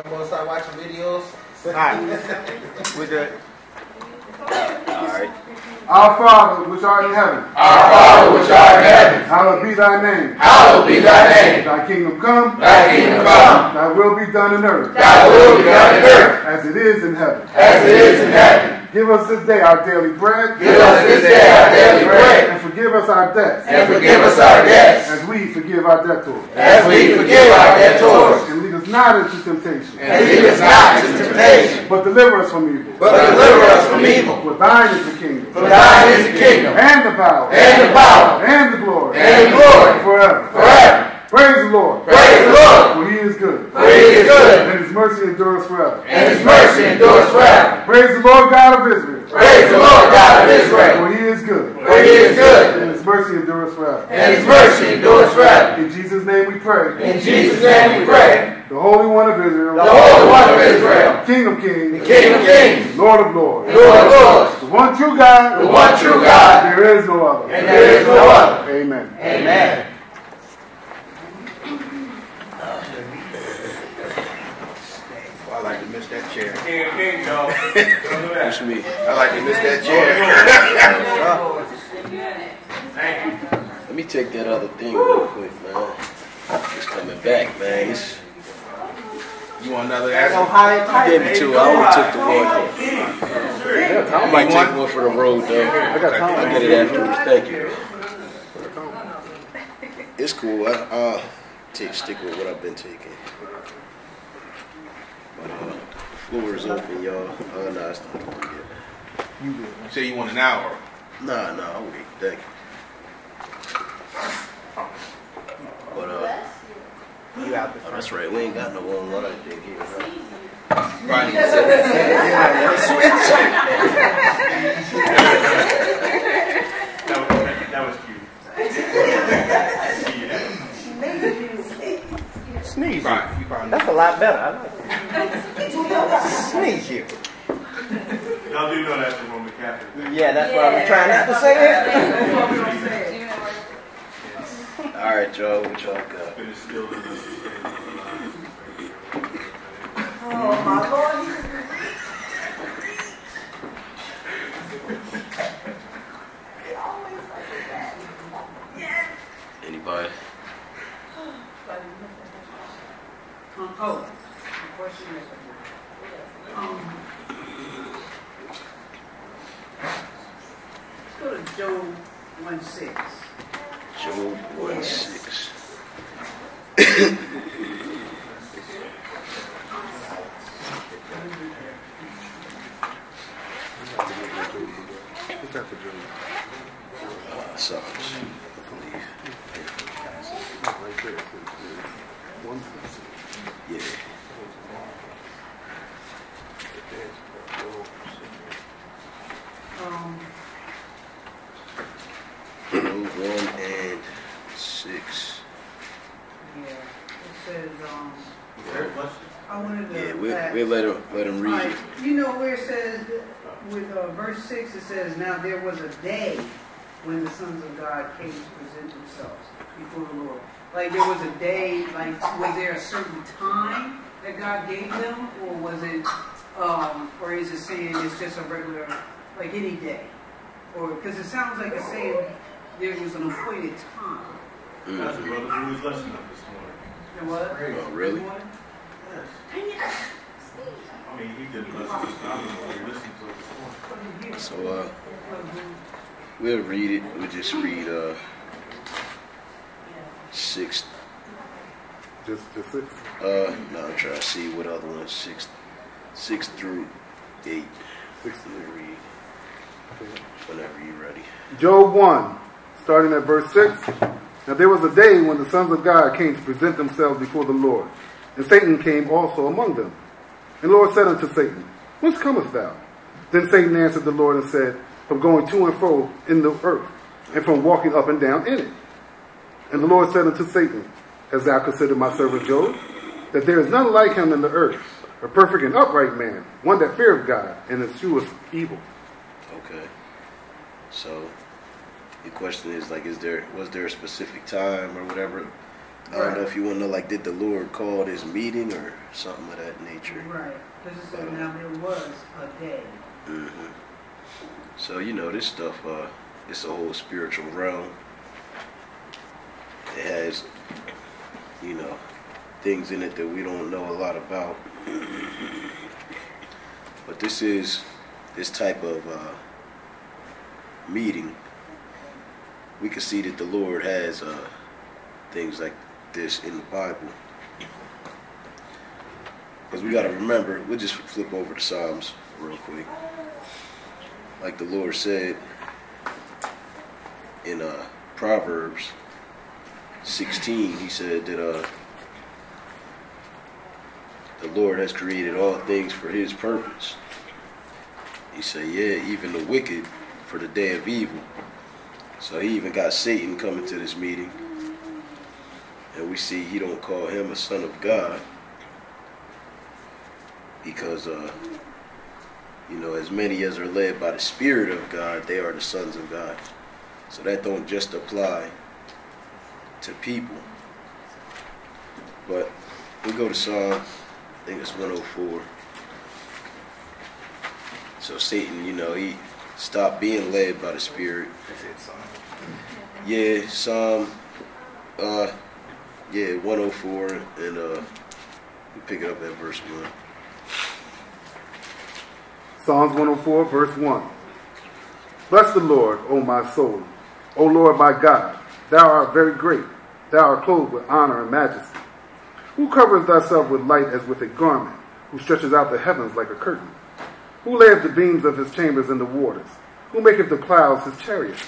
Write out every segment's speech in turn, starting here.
I'm gonna start watching videos. Alright. We're good. Alright. Our Father, which art in heaven. Our Father, which art in heaven. Hallowed be thy name. Hallowed be thy name. Thy kingdom come. Thy kingdom come. Thy will be done in earth. Thy will be done in earth. As it is in heaven. As it is in heaven. Give us this day our daily bread. Give us this day our daily bread. And forgive us our debts. And forgive us our debts. As we forgive our debtors. As we forgive our debtors. And lead us not into temptation. And lead us not into temptation. But deliver us from evil. But deliver us from evil. For thine is the kingdom. For thine is the kingdom. And the power. And the power. And the glory. And the glory. Forever. Forever. Praise the Lord. Praise the Lord. For he is good. For he is good. And his mercy endures forever. And his mercy endures forever. Praise the Lord God of Israel. Praise the Lord God of Israel. For he is good. For he is good. And his mercy endures forever. And his mercy endures forever. In Jesus' name we pray. In Jesus' name we pray. The Holy One of Israel. The Holy One of Israel. King of kings. The King of kings. Lord of lords. Lord of lords. The one true God. The one true God. There is no other. And there is no other. Amen. Amen. I like to miss that chair. King, y'all. That's me. I like to miss that chair. Thank you. Let me take that other thing real quick, man. It's coming back, man. You want another You gave me two. I only took the one. I might take one for the road, though. I'll get it afterwards. Thank you. It's cool. I'll stick with what I've been taking. But the floor is open, y'all. Nah, it's not open yet. You say you want an hour? Nah, I'll wait. Thank you. But You out the oh, that's right. We ain't got no online thing here, right? Right. That was cute. Sneeze. Right. You probably That's a lot better. I like it. Sneeze you. Y'all do know that's the Roman Catholic. Yeah, that's why we're trying not to say it. All right, y'all. What y'all got? Been instilled in us. Oh, my Lord. Anybody? Oh, the question is, let's go to Job 1:6. Job 1:6. Psalms, I believe. Yeah. Job 1:6. Yeah, it says, I wanted to. Yeah, we'll let him read it. You know where it says, with verse 6, it says, now there was a day when the sons of God came to present themselves before the Lord. Like there was a day, like was there a certain time that God gave them, or was it, or is it saying it's just a regular, like any day? Or, because it sounds like it's saying there was an appointed time. That's the brother who was listening up this morning. And what? Oh, really? Yes. I mean, he didn't listen to this. I don't know if he listened to it this morning. So, we'll read it. We'll just read 6. Just 6? No, I'm trying to see what other ones. 6 through 8. 6 We'll read whenever you're ready. Job 1, starting at verse 6. Now there was a day when the sons of God came to present themselves before the Lord, and Satan came also among them. And the Lord said unto Satan, Whence comest thou? Then Satan answered the Lord and said, From going to and fro in the earth, and from walking up and down in it. And the Lord said unto Satan, Hast thou considered my servant Job, that there is none like him in the earth, a perfect and upright man, one that feareth God, and escheweth evil. Okay. So the question is, like, was there a specific time or whatever I don't know if you want to know, like, did the Lord call this meeting or something of that nature? Right. Because it said now there was a day. Mm-hmm. So, you know, this stuff, it's a whole spiritual realm. It has, you know, things in it that we don't know a lot about. But this type of meeting, we can see that the Lord has things like this in the Bible. Because we got to remember, we'll just flip over to Psalms real quick. Like the Lord said in Proverbs 16, he said that the Lord has created all things for his purpose. He said, yeah, even the wicked for the day of evil. So he even got Satan coming to this meeting. And we see he don't call him a son of God. Because, you know, as many as are led by the Spirit of God, they are the sons of God. So that don't just apply to people. But we go to Psalm, I think it's 104. So Satan, you know, he stopped being led by the Spirit. Yeah, Psalm, 104, and we pick it up at verse 1. Psalms 104, verse 1. Bless the Lord, O my soul. O Lord my God, thou art very great. Thou art clothed with honor and majesty. Who covers thyself with light as with a garment, who stretches out the heavens like a curtain? Who layeth the beams of his chambers in the waters? Who maketh the clouds his chariot?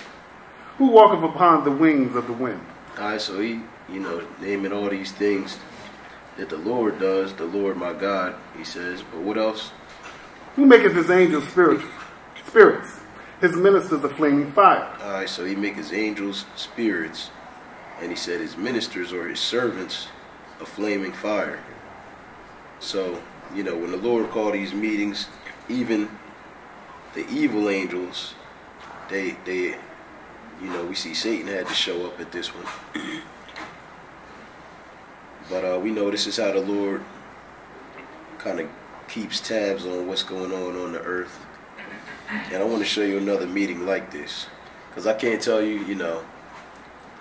Who walketh upon the wings of the wind? All right, so he, you know, naming all these things that the Lord does, the Lord my God, he says. But what else? Who maketh his angels spirits, his ministers a flaming fire? All right, so he make his angels spirits, and he said his ministers or his servants a flaming fire. So, you know, when the Lord called these meetings, even the evil angels, they, you know, we see Satan had to show up at this one. But we know this is how the Lord kind of keeps tabs on what's going on the earth. And I want to show you another meeting like this, because I can't tell you, you know,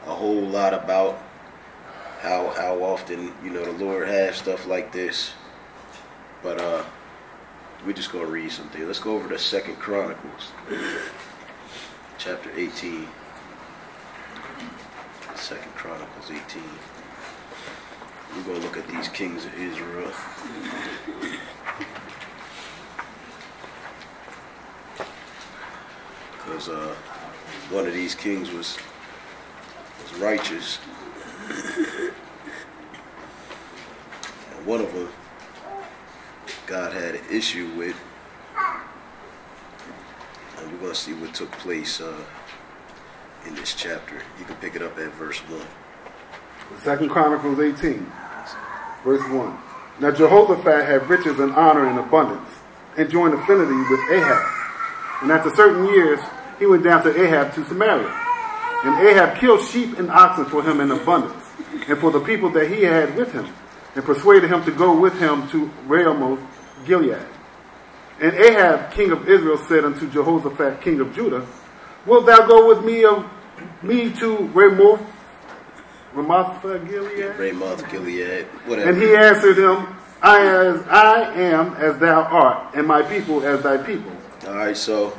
a whole lot about how often, you know, the Lord has stuff like this. But we're just going to read something. Let's go over to 2 Chronicles, chapter 18. 2 Chronicles 18. We're going to look at these kings of Israel. Because one of these kings was righteous. And one of them God had an issue with. And we're going to see what took place in this chapter. You can pick it up at verse 1. 2 Chronicles 18, verse 1. Now Jehoshaphat had riches and honor in abundance, and joined affinity with Ahab. And after certain years, he went down to Ahab to Samaria. And Ahab killed sheep and oxen for him in abundance, and for the people that he had with him, and persuaded him to go with him to Ramoth Gilead. And Ahab, king of Israel, said unto Jehoshaphat, king of Judah, Wilt thou go with me to Ramoth Gilead? Ramoth Gilead, whatever. And he answered him, I am as thou art, and my people as thy people. All right, so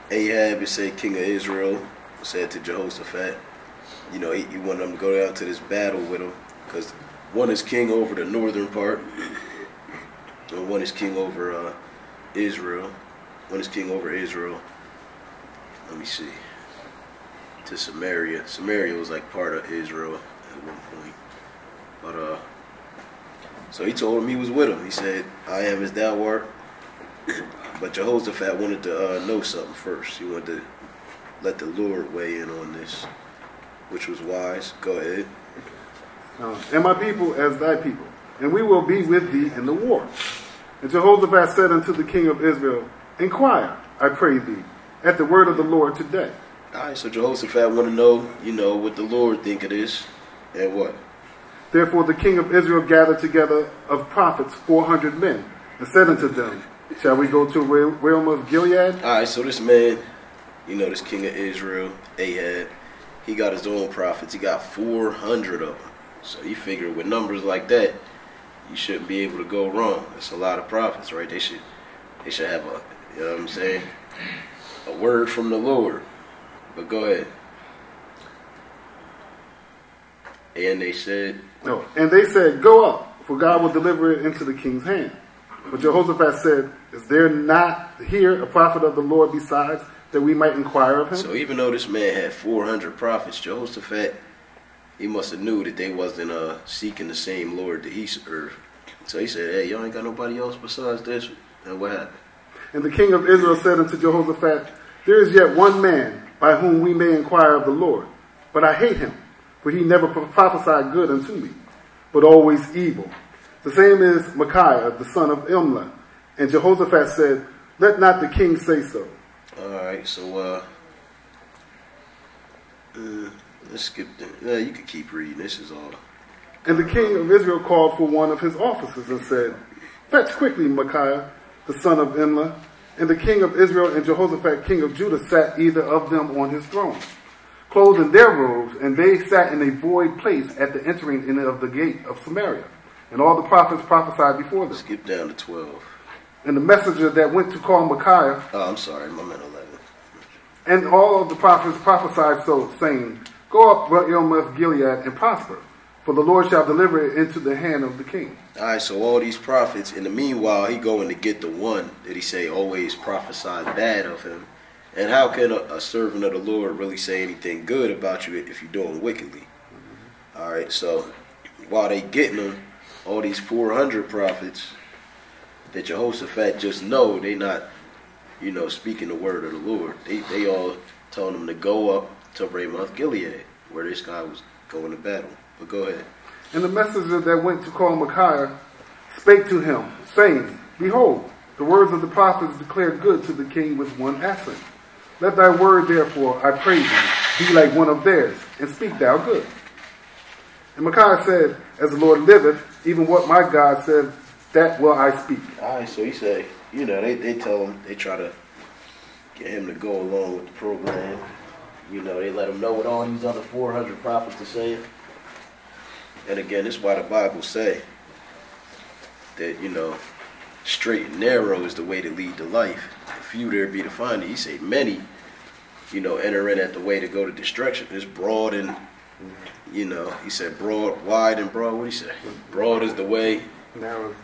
Ahab, it said king of Israel, said to Jehoshaphat, you know, he wanted him to go down to this battle with him, because one is king over the northern part, and one is king over Israel. One is king over Israel. Let me see. To Samaria. Samaria was like part of Israel at one point. But so he told him he was with him. He said, I am as thou art. But Jehoshaphat wanted to know something first. He wanted to let the Lord weigh in on this, which was wise. Go ahead. And my people as thy people, and we will be with thee in the war. And Jehoshaphat said unto the king of Israel, Inquire, I pray thee, at the word of the Lord today. All right, so Jehoshaphat want to know, you know, what the Lord think of this. And what? Therefore the king of Israel gathered together of prophets 400 men, and said unto them, shall we go to realm of Gilead? Alright, so this man, you know, this king of Israel, Ahab, he got his own prophets. He got 400 of them. So you figure with numbers like that, you shouldn't be able to go wrong. That's a lot of prophets, right? They should have a, you know what I'm saying, a word from the Lord. But go ahead. And they said, No. And they said, go up, for God will deliver it into the king's hand. But Jehoshaphat said, is there not here a prophet of the Lord besides, that we might inquire of him? so even though this man had 400 prophets, Jehoshaphat, he must have knew that they wasn't seeking the same Lord that he served. So he said, hey, y'all ain't got nobody else besides this? And what happened? And the king of Israel said unto Jehoshaphat, there is yet one man by whom we may inquire of the Lord, but I hate him, for he never prophesied good unto me, but always evil. The same is Micaiah, the son of Imlah. And Jehoshaphat said, let not the king say so. Alright, so let's skip that. You can keep reading. This is all. And the king of Israel called for one of his officers and said, fetch quickly Micaiah, the son of Imlah. And the king of Israel and Jehoshaphat, king of Judah, sat either of them on his throne, clothed in their robes, and they sat in a void place at the entering in of the gate of Samaria. And all the prophets prophesied before them. Skip down to 12. And the messenger that went to call Micaiah, Oh, I'm sorry, I'm at 11. and all of the prophets prophesied so, saying, go up realm of Gilead and prosper, for the Lord shall deliver it into the hand of the king. Alright, so all these prophets, in the meanwhile, he going to get the one that he say always prophesied bad of him. And how can a servant of the Lord really say anything good about you if you're doing wickedly? Alright, so while they getting them, all these 400 prophets that Jehoshaphat just know, they not, you know, speaking the word of the Lord. They all told him to go up to Ramoth Gilead, where this guy was going to battle. But go ahead. And the messenger that went to call Micaiah spake to him, saying, behold, the words of the prophets declare good to the king with one accent. Let thy word, therefore, I pray thee, be like one of theirs, and speak thou good. And Micaiah said, as the Lord liveth, even what my God said, that will I speak. Alright, so he said, you know, they tell him, they try to get him to go along with the program. You know, they let him know what all these other 400 prophets are saying. And again, this is why the Bible say that, you know, straight and narrow is the way to lead to life. Few there be to find it. He say many, you know, enter in at the way to go to destruction. It's broad and, you know, he said broad, wide and broad. What did he say? Broad is the way. Narrow.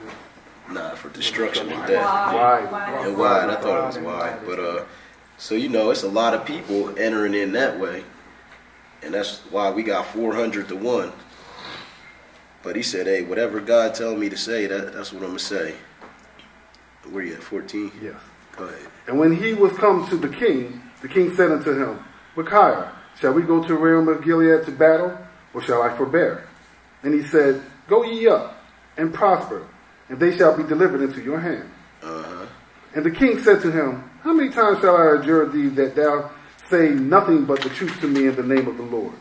Nah, for destruction and death. Wide. And wide, I thought it was wide. But, so, you know, it's a lot of people entering in that way. And that's why we got 400 to 1. But he said, hey, whatever God tell me to say, that's what I'm going to say. Where you at, 14? Yes. Go ahead. And when he was come to the king said unto him, Micaiah, shall we go to the realm of Gilead to battle, or shall I forbear? And he said, go ye up, and prosper, and they shall be delivered into your hand. And the king said to him, how many times shall I adjure thee that thou say nothing but the truth to me in the name of the Lord?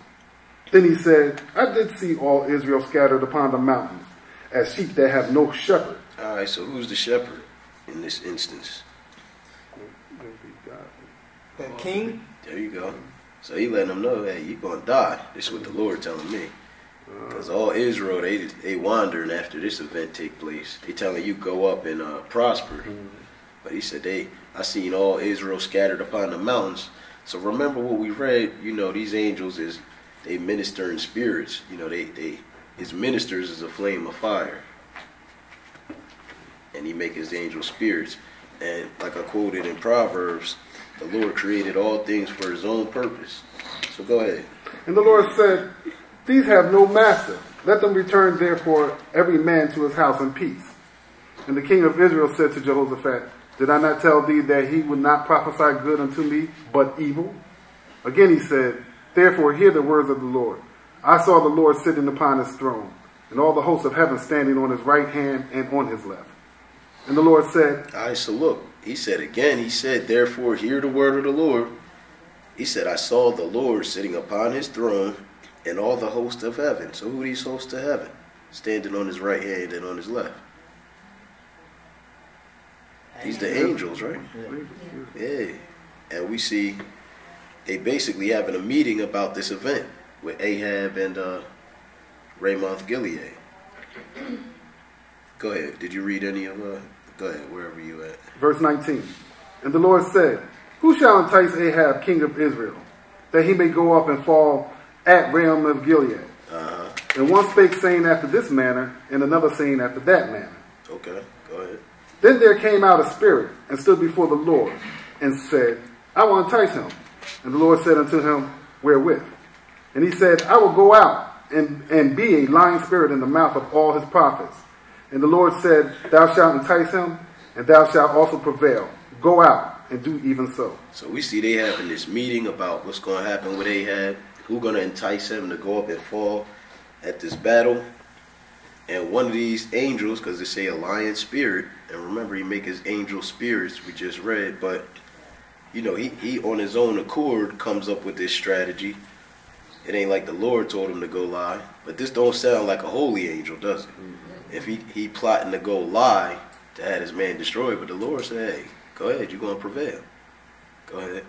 Then he said, I did see all Israel scattered upon the mountains, as sheep that have no shepherd. All right, so who's the shepherd in this instance? The king? There you go. So he letting them know, hey, you're going to die. This is what the Lord telling me. Because all Israel, they wandering after this event take place. They telling you go up and prosper. But he said, I seen all Israel scattered upon the mountains. So remember what we read, you know, these angels they minister in spirits. You know, his ministers is a flame of fire. And he make his angels spirits. And like I quoted in Proverbs, the Lord created all things for his own purpose. So go ahead. And the Lord said, these have no master. Let them return therefore every man to his house in peace. And the king of Israel said to Jehoshaphat, did I not tell thee that he would not prophesy good unto me, but evil? Again he said, therefore hear the words of the Lord. I saw the Lord sitting upon his throne, and all the hosts of heaven standing on his right hand and on his left. And the Lord said, all right, so look, he said again, he said, therefore hear the word of the Lord. He said, I saw the Lord sitting upon his throne, and all the hosts of heaven. So who are these hosts of heaven? Standing on his right hand and on his left. These the angels, right? Yeah. And we see they basically having a meeting about this event with Ahab and Ramoth Gilead. Go ahead. Did you read any of go ahead, wherever you at. Verse 19. And the Lord said, who shall entice Ahab, king of Israel, that he may go up and fall at Ramoth Gilead? And one spake, saying after this manner, and another saying after that manner. Okay, go ahead. Then there came out a spirit, and stood before the Lord, and said, I will entice him. And the Lord said unto him, wherewith? And he said, I will go out, and be a lying spirit in the mouth of all his prophets. And the Lord said, thou shalt entice him, and thou shalt also prevail. Go out, and do even so. So we see they having this meeting about what's going to happen with Ahab, who's going to entice him to go up and fall at this battle. And one of these angels, because they say a lion spirit, and remember he make his angel spirits, we just read, but you know, he on his own accord comes up with this strategy. It ain't like the Lord told him to go lie, but this don't sound like a holy angel, does it? If he plotting to go lie to have his man destroyed, but the Lord said, hey, go ahead, you're going to prevail. Go ahead.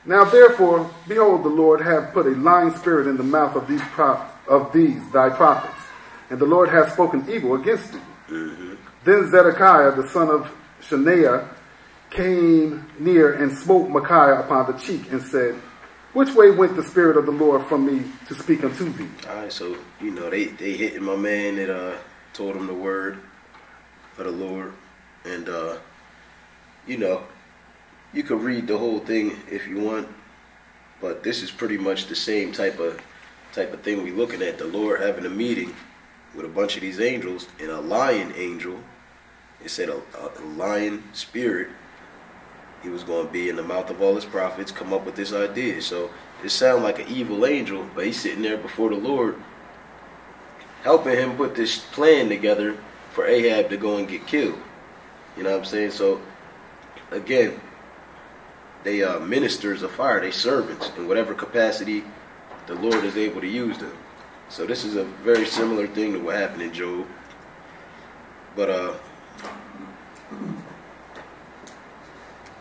Now therefore, behold, the Lord hath put a lying spirit in the mouth of these thy prophets, and the Lord hath spoken evil against thee. Then Zedekiah, the son of Shaniah, came near and smote Micaiah upon the cheek, and said, which way went the spirit of the Lord from me to speak unto thee? All right, so, you know, they hitting my man that told him the word of the Lord. And, you know, you could read the whole thing if you want, but this is pretty much the same type of thing we looking at. The Lord having a meeting with a bunch of these angels, and a lion angel, it said a lion spirit, he was going to be in the mouth of all his prophets, come up with this idea. So it sounds like an evil angel, but he's sitting there before the Lord, helping him put this plan together for Ahab to go and get killed. You know what I'm saying? So, again, they are ministers of fire, they servants, in whatever capacity the Lord is able to use them. So this is a very similar thing to what happened in Job. But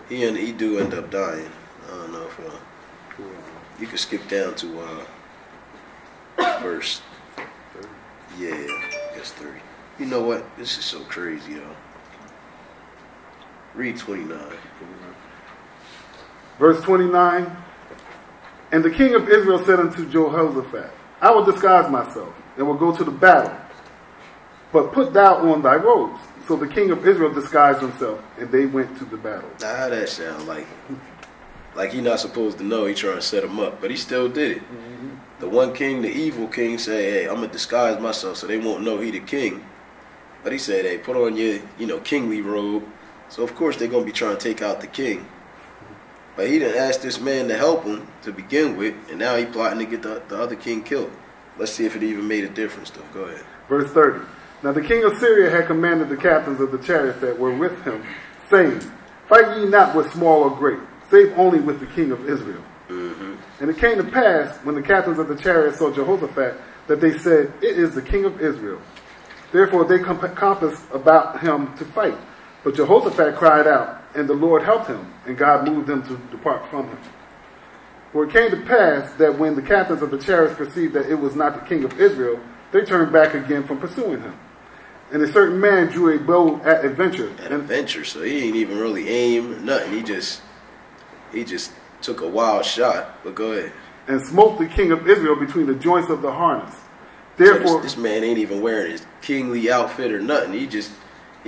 he do end up dying. I don't know if you could skip down to verse, yeah, I guess 30. You know what? This is so crazy, though. Read 29. Verse 29. And the king of Israel said unto Jehoshaphat, I will disguise myself, and will go to the battle. But put thou on thy robes. So the king of Israel disguised himself, and they went to the battle. Now, how that sound like? Like he not supposed to know, he trying to set him up, but he still did it. The one king, the evil king, say, hey, I'm going to disguise myself so they won't know he the king. But he said, hey, put on your, kingly robe. So, of course, they're going to be trying to take out the king. But he didn't ask this man to help him to begin with, and now he plotting to get the other king killed. Let's see if it even made a difference, though. Go ahead. Verse 30. Now the king of Syria had commanded the captains of the chariots that were with him, saying, fight ye not with small or great, save only with the king of Israel. And it came to pass, when the captains of the chariots saw Jehoshaphat, that they said, it is the king of Israel. Therefore they compassed about him to fight. But Jehoshaphat cried out, and the Lord helped him, and God moved them to depart from him. For it came to pass that when the captains of the chariots perceived that it was not the king of Israel, they turned back again from pursuing him. And a certain man drew a bow at a venture. So he ain't even really aim or nothing. He just took a wild shot. But go ahead. And smote the king of Israel between the joints of the harness. Therefore, so this man ain't even wearing his kingly outfit or nothing. He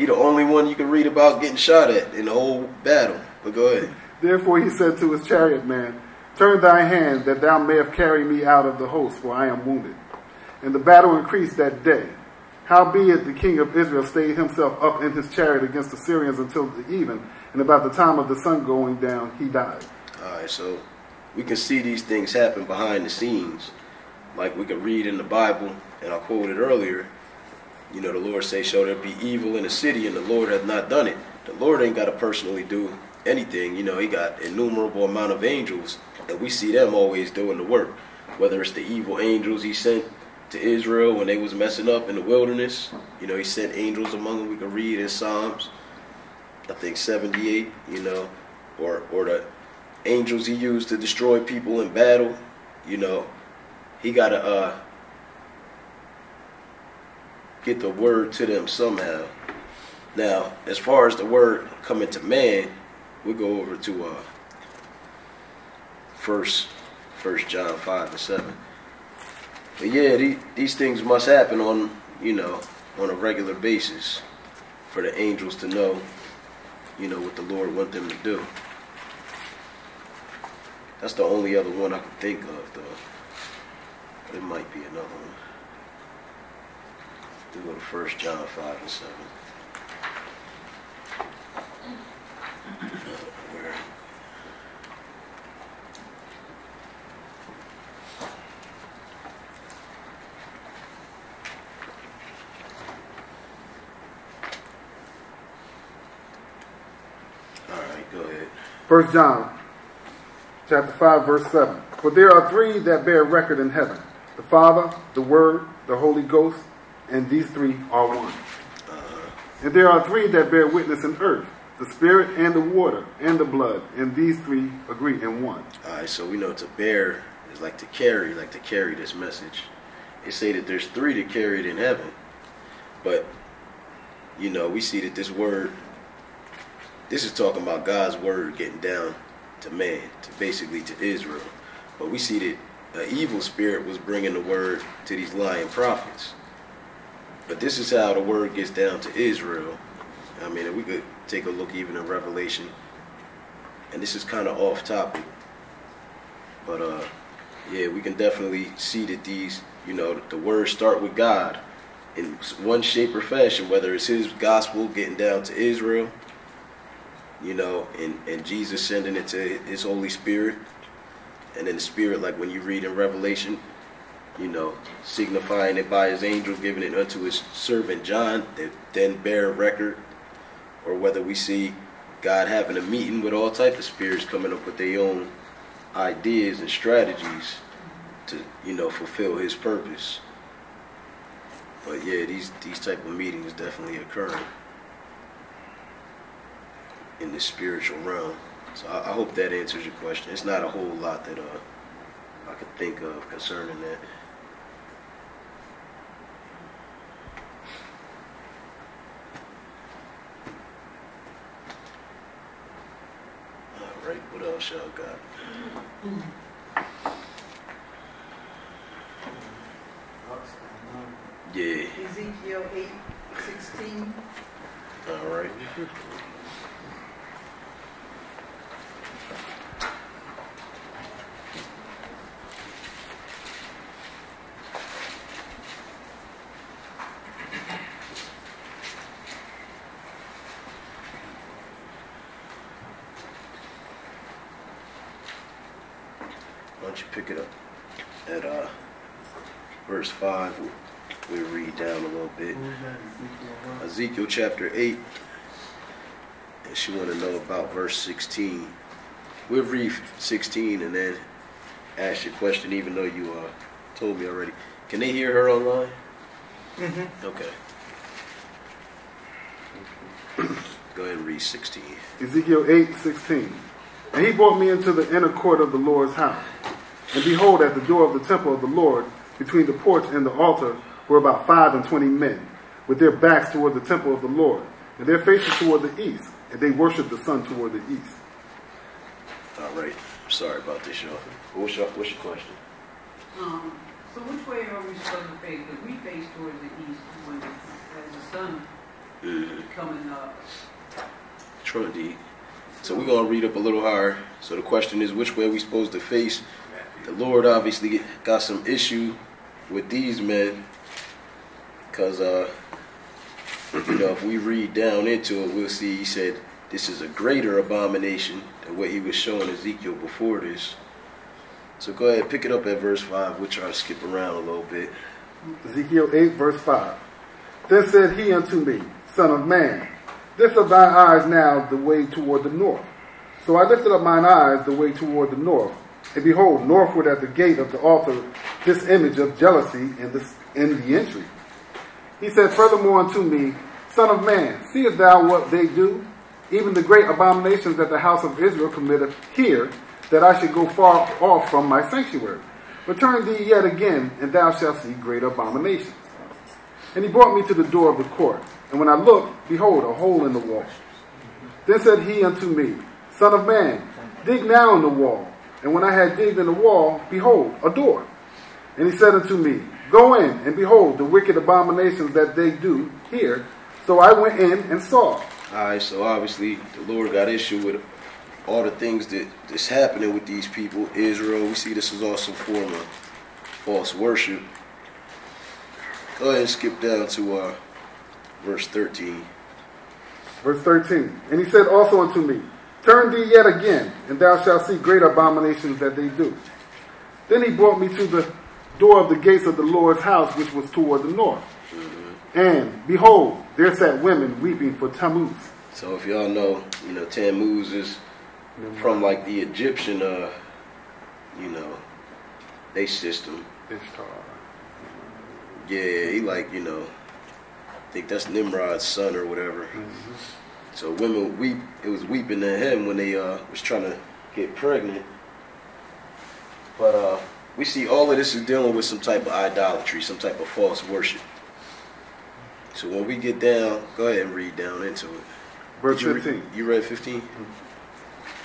the only one you can read about getting shot at in the whole battle. But go ahead. Therefore he said to his chariot man, turn thy hand that thou mayest carry me out of the host, for I am wounded. And the battle increased that day. Howbeit the king of Israel stayed himself up in his chariot against the Syrians until the even, and about the time of the sun going down, he died. All right, so we can see these things happen behind the scenes. Like we could read in the Bible, and I quoted earlier, the Lord say, shall there be evil in the city, and the Lord hath not done it. The Lord ain't got to personally do anything. He got innumerable amount of angels, and we see them always doing the work. whether it's the evil angels he sent to Israel when they was messing up in the wilderness. You know, he sent angels among them. We can read in Psalms, I think 78, you know, or the angels he used to destroy people in battle. You know, he got to get the word to them somehow. Now, as far as the word coming to man, we'll go over to First John 5 and 7. But yeah, these things must happen on, you know, on a regular basis for the angels to know, you know, what the Lord want them to do. That's the only other one I can think of, though. There might be another one. We'll go to 1 John 5 and 7. Where? All right, go ahead. 1 John chapter 5, verse 7. For there are three that bear record in heaven, the Father, the Word, the Holy Ghost, and these three are one. And there are three that bear witness in earth, the Spirit and the water and the blood, and these three agree in one. All right, so we know to bear is like to carry this message. They say that there's three that carry it in heaven. But, you know, we see that this word, this is talking about God's word getting down to man, to basically to Israel. But we see that an evil spirit was bringing the word to these lying prophets. But this is how the word gets down to Israel. I mean, we could take a look even in Revelation. And this is kind of off topic. But, yeah, we can definitely see that these, you know, the words start with God in one shape or fashion, whether it's his gospel getting down to Israel, you know, and Jesus sending it to his Holy Spirit. And then the Spirit, like when you read in Revelation, you know, signifying it by his angel, giving it unto his servant John, that then bear record. Or whether we see God having a meeting with all types of spirits coming up with their own ideas and strategies to, you know, fulfill his purpose. But yeah, these type of meetings definitely occur in the spiritual realm. So I hope that answers your question. It's not a whole lot that I could think of concerning that. All right, what else y'all got? Yeah. Ezekiel 8:16. All right. Why don't you pick it up at verse 5. We'll read down a little bit. Ezekiel chapter 8. And she want to know about verse 16. We'll read 16 and then ask your question, even though you told me already. Can they hear her online? Mm-hmm. Okay. Go ahead and read 16. Ezekiel 8:16. And he brought me into the inner court of the Lord's house. And behold, at the door of the temple of the Lord, between the porch and the altar, were about 25 men, with their backs toward the temple of the Lord, and their faces toward the east, and they worshiped the sun toward the east. All right. Sorry about this, y'all. What's your question? So which way are we supposed to face? Because we face towards the east when as the sun coming up. True indeed. So we're going to read up a little higher. So the question is, which way are we supposed to face? The Lord obviously got some issue with these men. Because, you know, if we read down into it, we'll see he said this is a greater abomination than what he was showing Ezekiel before this. So go ahead, pick it up at verse 5. We'll try to skip around a little bit. Ezekiel 8, verse 5. Then said he unto me, Son of man, lift up thine eyes now the way toward the north. So I lifted up mine eyes the way toward the north, And behold, northward at the gate of the altar, this image of jealousy in the entry. He said furthermore unto me, Son of man, seest thou what they do? Even the great abominations that the house of Israel committeth here, that I should go far off from my sanctuary. Return thee yet again, and thou shalt see great abominations. And he brought me to the door of the court. And when I looked, behold, a hole in the wall. Then said he unto me, Son of man, dig now in the wall. And when I had digged in the wall, behold, a door. And he said unto me, Go in, and behold, the wicked abominations that they do here. So I went in and saw. Alright, so obviously the Lord got issue with all the things that's happening with these people. Israel, we see this is also a form of false worship. Go ahead and skip down to verse 13. Verse 13. And he said also unto me, Turn thee yet again, and thou shalt see great abominations that they do. Then he brought me to the door of the gates of the Lord's house, which was toward the north. And behold, there sat women weeping for Tammuz. So if y'all know, Tammuz is from like the Egyptian, they system. Yeah, he I think that's Nimrod's son or whatever. So women weep. It was weeping to him when they was trying to get pregnant. But we see all of this is dealing with some type of idolatry, some type of false worship. So when we get down, go ahead and read down into it. Verse 15. You read 15?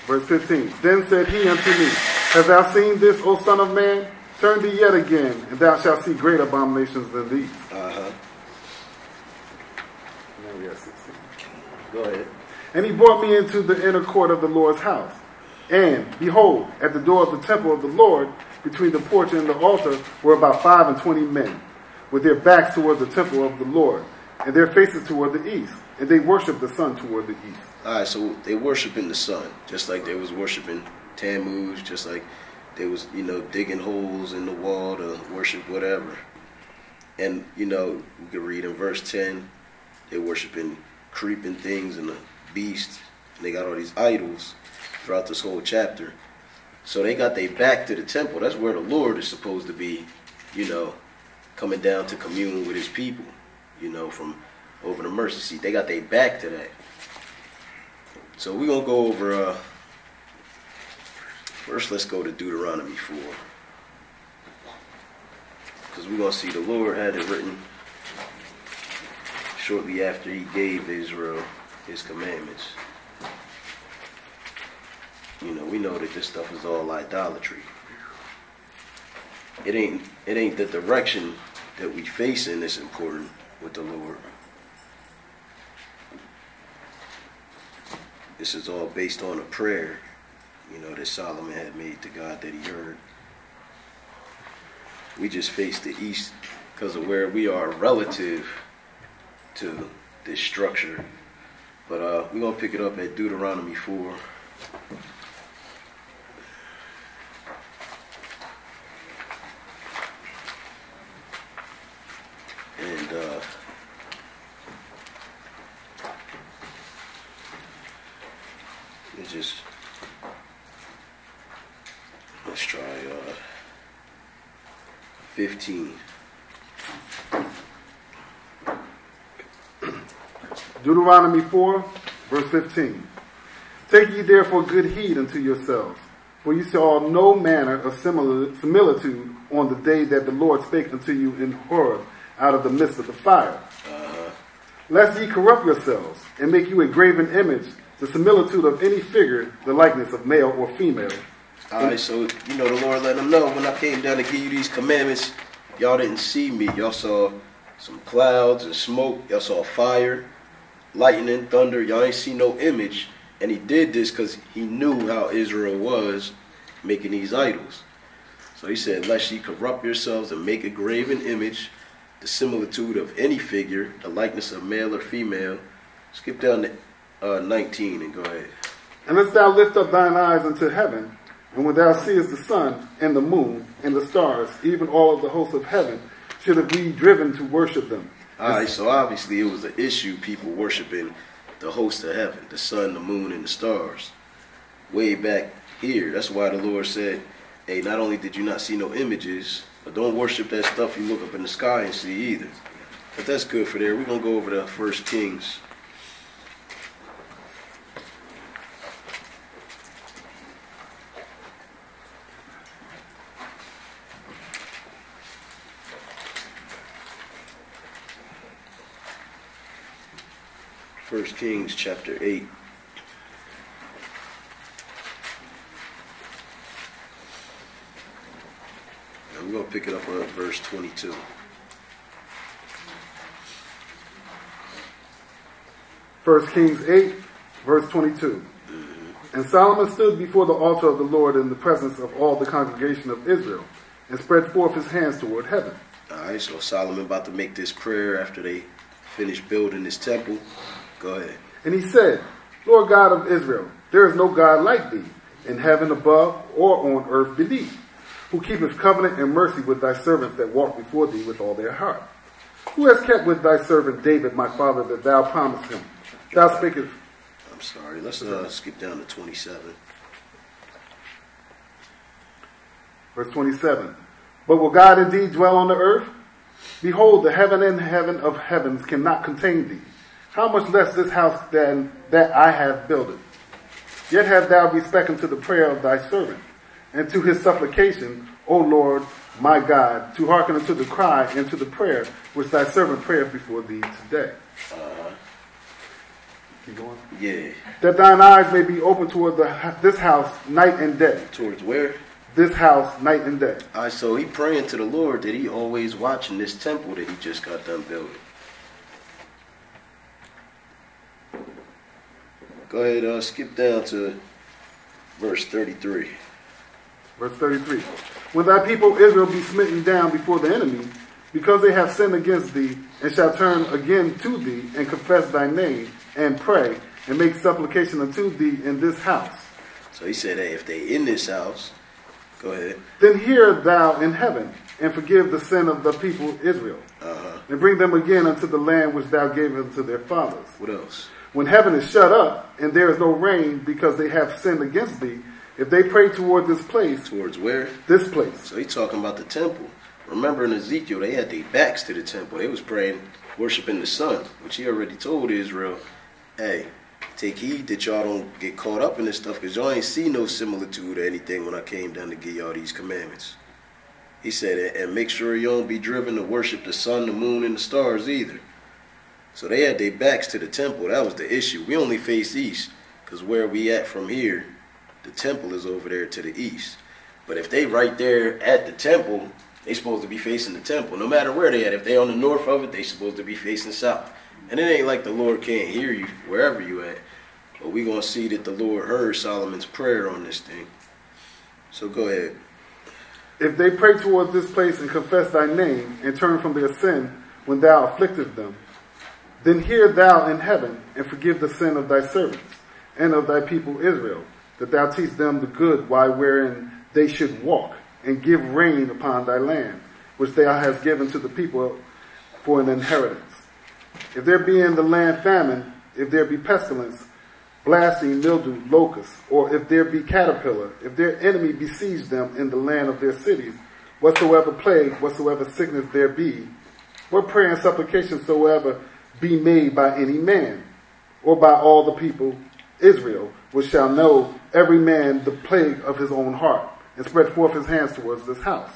Verse 15. Then said he unto me, Hast thou seen this, O son of man? Turn thee yet again, and thou shalt see great abominations than these. Uh-huh. Now we are 16. Go ahead. And he brought me into the inner court of the Lord's house. And, behold, at the door of the temple of the Lord, between the porch and the altar, were about 25 men, with their backs toward the temple of the Lord, and their faces toward the east. And they worshiped the sun toward the east. Alright, so they worshiping the sun, just like they was worshiping Tammuz, just like they was, digging holes in the wall to worship whatever. And, we can read in verse 10, they worshiping creeping things and the beast. And they got all these idols throughout this whole chapter. So they got their back to the temple. That's where the Lord is supposed to be, coming down to commune with his people, from over the mercy seat. They got their back to that. So we're going to go over, first let's go to Deuteronomy 4. Because we're going to see the Lord had it written shortly after he gave Israel his commandments. We know that this stuff is all idolatry. It ain't the direction that we face in that's important with the Lord. This is all based on a prayer, that Solomon had made to God that he heard. We just face the east because of where we are relative to this structure. But we're going to pick it up at Deuteronomy 4. And let's try 15. Deuteronomy 4, verse 15. Take ye therefore good heed unto yourselves, for ye saw no manner of similitude on the day that the Lord spake unto you in Horeb out of the midst of the fire. Lest ye corrupt yourselves, and make you a graven image, the similitude of any figure, the likeness of male or female. Alright, so, the Lord let them know when I came down to give you these commandments, y'all didn't see me. Y'all saw some clouds and smoke. Y'all saw fire, lightning, thunder. Y'all ain't see no image. And he did this because he knew how Israel was making these idols. So he said, lest ye corrupt yourselves and make a graven image, the similitude of any figure, the likeness of male or female. Skip down to 19 and go ahead. Unless thou lift up thine eyes unto heaven, and when thou seest the sun and the moon and the stars, even all of the hosts of heaven, should have be driven to worship them. Alright, so obviously it was an issue, people worshiping the host of heaven, the sun, the moon, and the stars. Way back here. That's why the Lord said, hey, not only did you not see no images, but don't worship that stuff you look up in the sky and see either. But that's good for there. We're going to go over to 1 Kings. First Kings chapter 8. And we're going to pick it up at verse 22. First Kings 8, verse 22. And Solomon stood before the altar of the Lord in the presence of all the congregation of Israel, and spread forth his hands toward heaven. All right, so Solomon about to make this prayer after they finish building this temple. Go ahead. And he said, Lord God of Israel, there is no God like thee, in heaven above or on earth beneath, who keepeth covenant and mercy with thy servants that walk before thee with all their heart. Who has kept with thy servant David my father that thou promised him? Thou spakest. I'm sorry, let's skip down to 27. Verse 27. But will God indeed dwell on the earth? Behold, the heaven and heaven of heavens cannot contain thee. How much less this house than that I have builded? Yet have thou respect unto the prayer of thy servant, and to his supplication, O Lord my God, to hearken unto the cry and to the prayer which thy servant prayeth before thee today. Keep going. Yeah. That thine eyes may be open toward this house night and day. Towards where? This house night and day. All right, so he praying to the Lord that he always watching this temple that he just got done building. Go ahead, skip down to verse 33. Verse 33. When thy people Israel be smitten down before the enemy, because they have sinned against thee, and shall turn again to thee, and confess thy name, and pray, and make supplication unto thee in this house. So he said, hey, if they in this house, go ahead. Then hear thou in heaven, and forgive the sin of the people Israel, and bring them again unto the land which thou gavest unto their fathers. What else? When heaven is shut up, and there is no rain, because they have sinned against thee, if they pray toward this place. Towards where? This place. So he's talking about the temple. Remember in Ezekiel, they had their backs to the temple. They was praying, worshiping the sun, which he already told Israel, hey, take heed that y'all don't get caught up in this stuff, because y'all ain't see no similitude or anything when I came down to give y'all these commandments. He said, and make sure you don't be driven to worship the sun, the moon, and the stars either. So they had their backs to the temple. That was the issue. We only face east, because where we at from here, the temple is over there to the east. But if they right there at the temple, they supposed to be facing the temple. No matter where they at. If they on the north of it, they supposed to be facing south. And it ain't like the Lord can't hear you wherever you at. But we going to see that the Lord heard Solomon's prayer on this thing. So go ahead. If they pray toward this place and confess thy name, and turn from their sin when thou afflictest them, then hear thou in heaven, and forgive the sin of thy servants, and of thy people Israel, that thou teach them the good way wherein they should walk, and give rain upon thy land, which thou hast given to the people for an inheritance. If there be in the land famine, if there be pestilence, blasting, mildew, locusts, or if there be caterpillar, if their enemy besiege them in the land of their cities, whatsoever plague, whatsoever sickness there be, what prayer and supplication soever be made by any man, or by all the people Israel, which shall know every man the plague of his own heart, and spread forth his hands towards this house.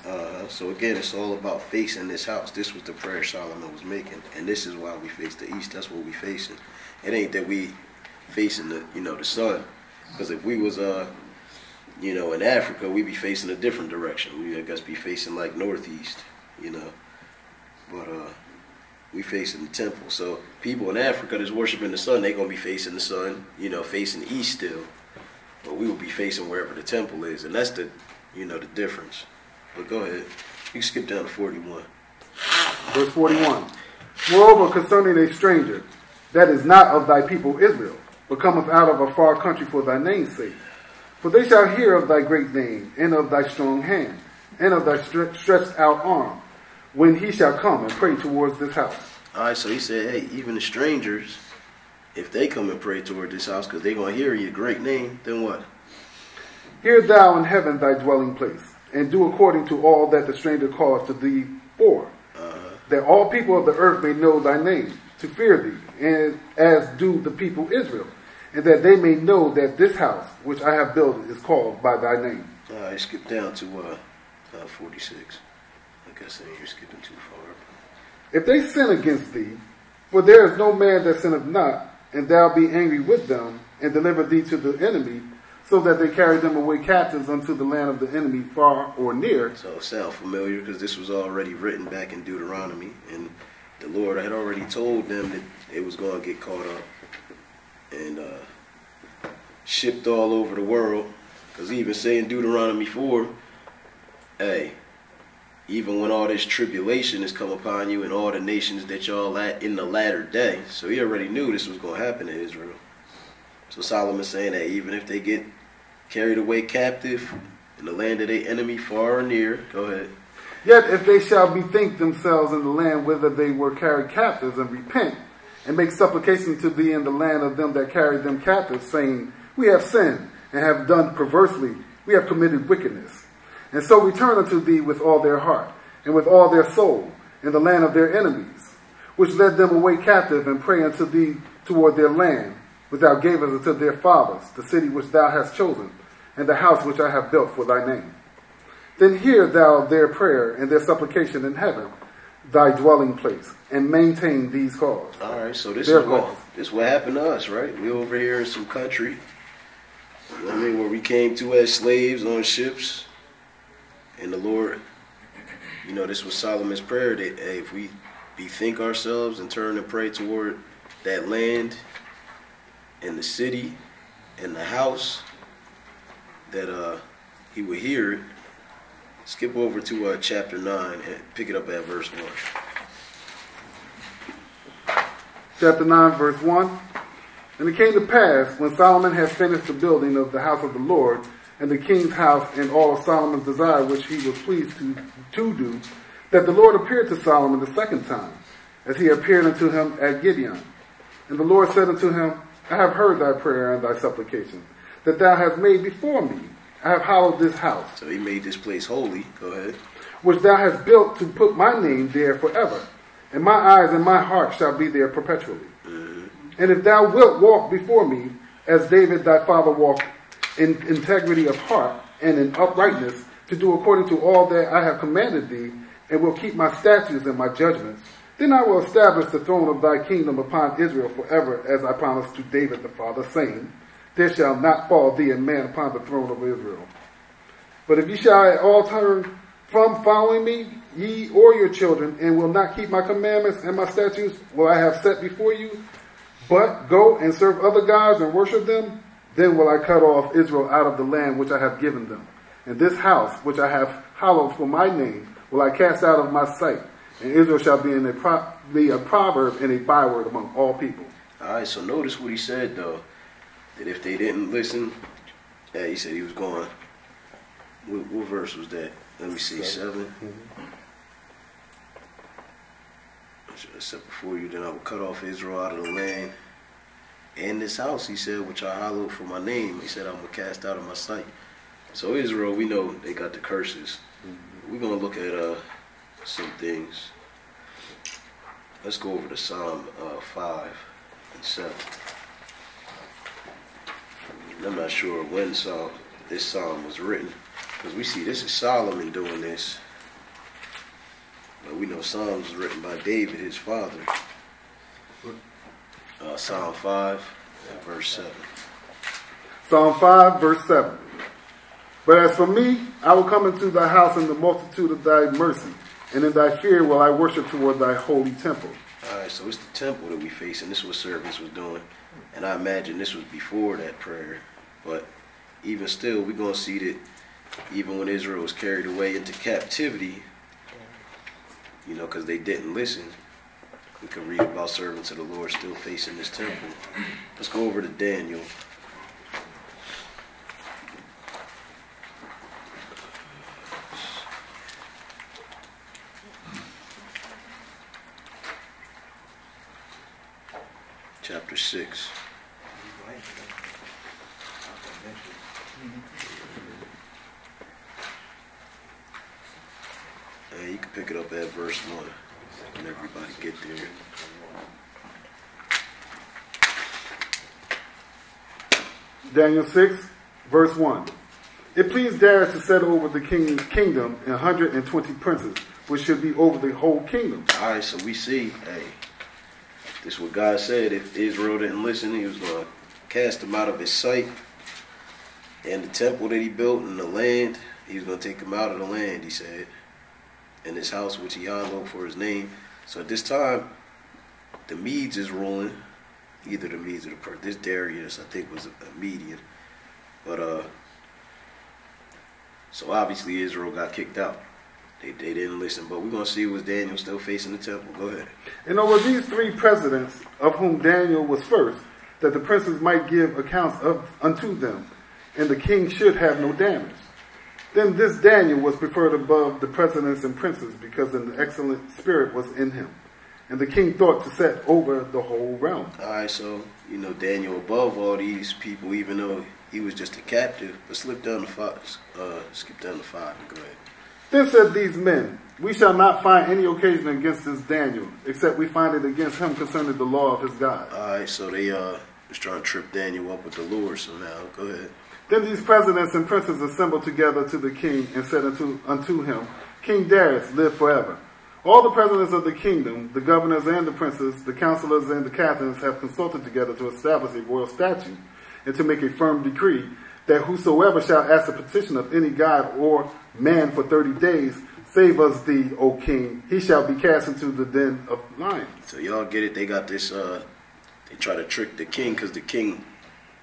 So again, it's all about facing this house. This was the prayer Solomon was making, and this is why we face the east. That's what we facing. It ain't that we facing the the sun, because if we was in Africa, we'd be facing a different direction. We I guess be facing like northeast, but we facing the temple. So people in Africa that's worshiping the sun, they gonna be facing the sun, facing east still. But we will be facing wherever the temple is, and that's the the difference. But go ahead, you can skip down to 41. Verse 41. Moreover, concerning a stranger that is not of thy people Israel, but cometh out of a far country for thy name's sake, for they shall hear of thy great name, and of thy strong hand, and of thy stretched out arm, when he shall come and pray towards this house. All right, so he said, hey, even the strangers, if they come and pray toward this house, because they're going to hear your great name, then what? Hear thou in heaven thy dwelling place, and do according to all that the stranger calleth to thee for, that all people of the earth may know thy name, to fear thee, and as do the people Israel, and that they may know that this house which I have built is called by thy name. All right, skip down to 46. Like I said, you're skipping too far. If they sin against thee, for there is no man that sinneth not, and thou be angry with them, and deliver thee to the enemy, so that they carry them away captives unto the land of the enemy, far or near. So it sounds familiar because this was already written back in Deuteronomy, and the Lord had already told them that it was going to get caught up and shipped all over the world. Because he even say in Deuteronomy 4, hey, even when all this tribulation has come upon you and all the nations that y'all at in the latter day. So he already knew this was going to happen to Israel. So Solomon's saying that even if they get carried away captive in the land of their enemy, far or near, go ahead. Yet if they shall bethink themselves in the land whither they were carried captives, and repent, and make supplication to thee in the land of them that carried them captives, saying, we have sinned, and have done perversely, we have committed wickedness. And so return unto thee with all their heart, and with all their soul, in the land of their enemies, which led them away captive, and pray unto thee toward their land, which thou gavest unto their fathers, the city which thou hast chosen, and the house which I have built for thy name. Then hear thou their prayer and their supplication in heaven, thy dwelling place, and maintain these cause. All right, so this Their is cause. what happened to us, right? We over here in some country, you know what I mean, where we came to as slaves on ships, and the Lord, you know, this was Solomon's prayer that, hey, if we bethink ourselves and turn and pray toward that land and the city and the house, that he would hear it. Skip over to chapter 9 and pick it up at verse 1. Chapter 9, verse 1. And it came to pass, when Solomon had finished the building of the house of the Lord, and the king's house, and all of Solomon's desire which he was pleased to do, that the Lord appeared to Solomon the second time, as he appeared unto him at Gibeon. And the Lord said unto him, I have heard thy prayer and thy supplication, that thou hast made before me. I have hallowed this house. So he made this place holy. Go ahead. Which thou hast built to put my name there forever. And my eyes and my heart shall be there perpetually. And if thou wilt walk before me, as David thy father walked, in integrity of heart and in uprightness, to do according to all that I have commanded thee, and will keep my statutes and my judgments, then I will establish the throne of thy kingdom upon Israel forever, as I promised to David the father, saying, there shall not fall thee a man upon the throne of Israel. But if ye shall at all turn from following me, ye or your children, and will not keep my commandments and my statutes, will I have set before you, but go and serve other gods and worship them, then will I cut off Israel out of the land which I have given them. And this house which I have hallowed for my name will I cast out of my sight, and Israel shall be a proverb and a byword among all people. All right, so notice what he said, though. That if they didn't listen, yeah, he said he was going. What verse was that? Let me see, 7. I said before you, then I will cut off Israel out of the land. And this house, he said, which I hallowed for my name, he said, I'm going to cast out of my sight. So Israel, we know they got the curses. We're going to look at some things. Let's go over to Psalm 5 and 7. I'm not sure when this psalm was written, because we see this is Solomon doing this. But we know Psalms was written by David, his father. Psalm 5, verse 7. Psalm 5, verse 7. But as for me, I will come into thy house in the multitude of thy mercy, and in thy fear will I worship toward thy holy temple. All right, so it's the temple that we face, and this is what service was doing. And I imagine this was before that prayer. But even still, we're going to see that even when Israel was carried away into captivity, you know, because they didn't listen, we can read about servants of the Lord still facing this temple. Let's go over to Daniel. Chapter 6. can pick it up at verse 1. Can everybody get there? Daniel 6, verse 1. It pleased Darius to set over the kingdom 120 princes, which should be over the whole kingdom. All right, so we see, hey, this is what God said. If Israel didn't listen, he was going to cast them out of his sight. And the temple that he built and the land, he was going to take them out of the land, he said. And his house, which he hallowed for his name. So at this time, the Medes is ruling. Either the Medes or the Persians. This Darius, I think, was a Median. But, so obviously Israel got kicked out. They didn't listen. But we're going to see, was Daniel still facing the temple? Go ahead. And over these 3 presidents, of whom Daniel was first, that the princes might give accounts unto them, and the king should have no damage. Then this Daniel was preferred above the presidents and princes, because an excellent spirit was in him. And the king thought to set over the whole realm. All right, so, Daniel above all these people, even though he was just a captive, but skip down to 5 and go ahead. Then said these men, we shall not find any occasion against this Daniel, except we find it against him concerning the law of his God. All right, so they was trying to trip Daniel up with the Lord somehow. Go ahead. Then these presidents and princes assembled together to the king and said unto him, King Darius, live forever. All the presidents of the kingdom, the governors and the princes, the counselors and the captains have consulted together to establish a royal statute and to make a firm decree that whosoever shall ask a petition of any god or man for 30 days, save us thee, O king, he shall be cast into the den of lions. So y'all get it. They got this, they try to trick the king because the king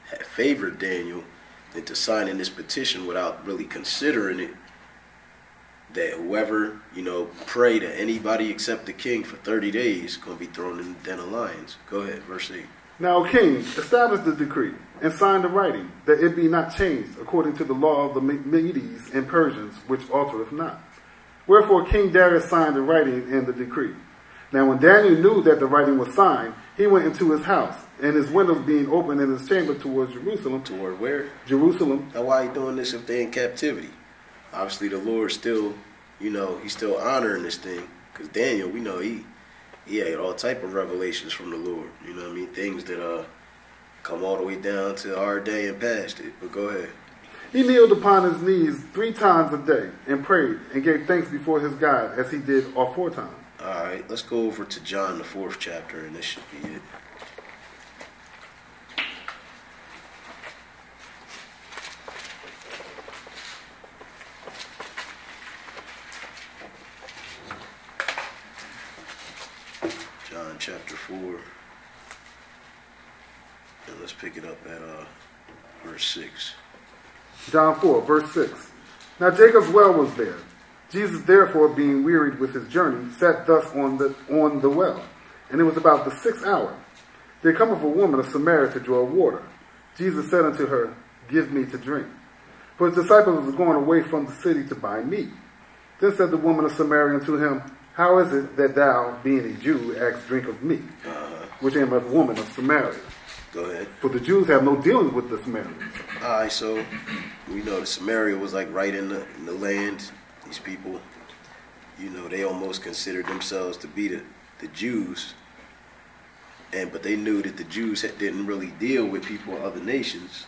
had favored Daniel into signing this petition without really considering it. That whoever, pray to anybody except the king for 30 days going to be thrown in the den of lions. Go ahead, verse 8. Now, king, establish the decree and sign the writing, that it be not changed according to the law of the Medes and Persians, which altereth not. Wherefore King Darius signed the writing and the decree. Now when Daniel knew that the writing was signed, he went into his house, and his windows being open in his chamber towards Jerusalem. Toward where? Jerusalem. Now why are you doing this if they're in captivity? Obviously the Lord still, he's still honoring this thing. Because Daniel, we know he had all type of revelations from the Lord. You know what I mean? Things that come all the way down to our day and past it. But go ahead. He kneeled upon his knees 3 times a day and prayed and gave thanks before his God as he did aforetime. All right, let's go over to John, the 4th chapter, and this should be it. John chapter 4. And let's pick it up at verse 6. John 4, verse 6. Now Jacob's well was there. Jesus, therefore, being wearied with his journey, sat thus on the well. And it was about the 6th hour. There cometh a woman of Samaria to draw water. Jesus said unto her, Give me to drink. For his disciples were going away from the city to buy meat. Then said the woman of Samaria unto him, How is it that thou, being a Jew, ask drink of me, which am a woman of Samaria? Go ahead. For the Jews have no dealings with the Samaritans. All right, so we know that Samaria was like right in the land. These people, they almost considered themselves to be the Jews. But they knew that the Jews didn't really deal with people of other nations.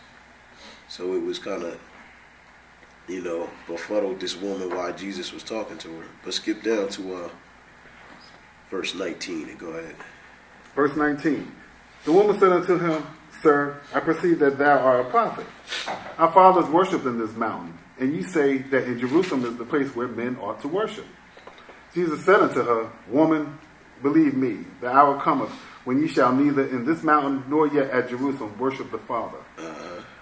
So it was kind of, befuddled this woman while Jesus was talking to her. But skip down to verse 19 and go ahead. Verse 19. The woman said unto him, Sir, I perceive that thou art a prophet. Our fathers worshipped in this mountain, and ye say that in Jerusalem is the place where men ought to worship. Jesus said unto her, Woman, believe me, the hour cometh when ye shall neither in this mountain nor yet at Jerusalem worship the Father.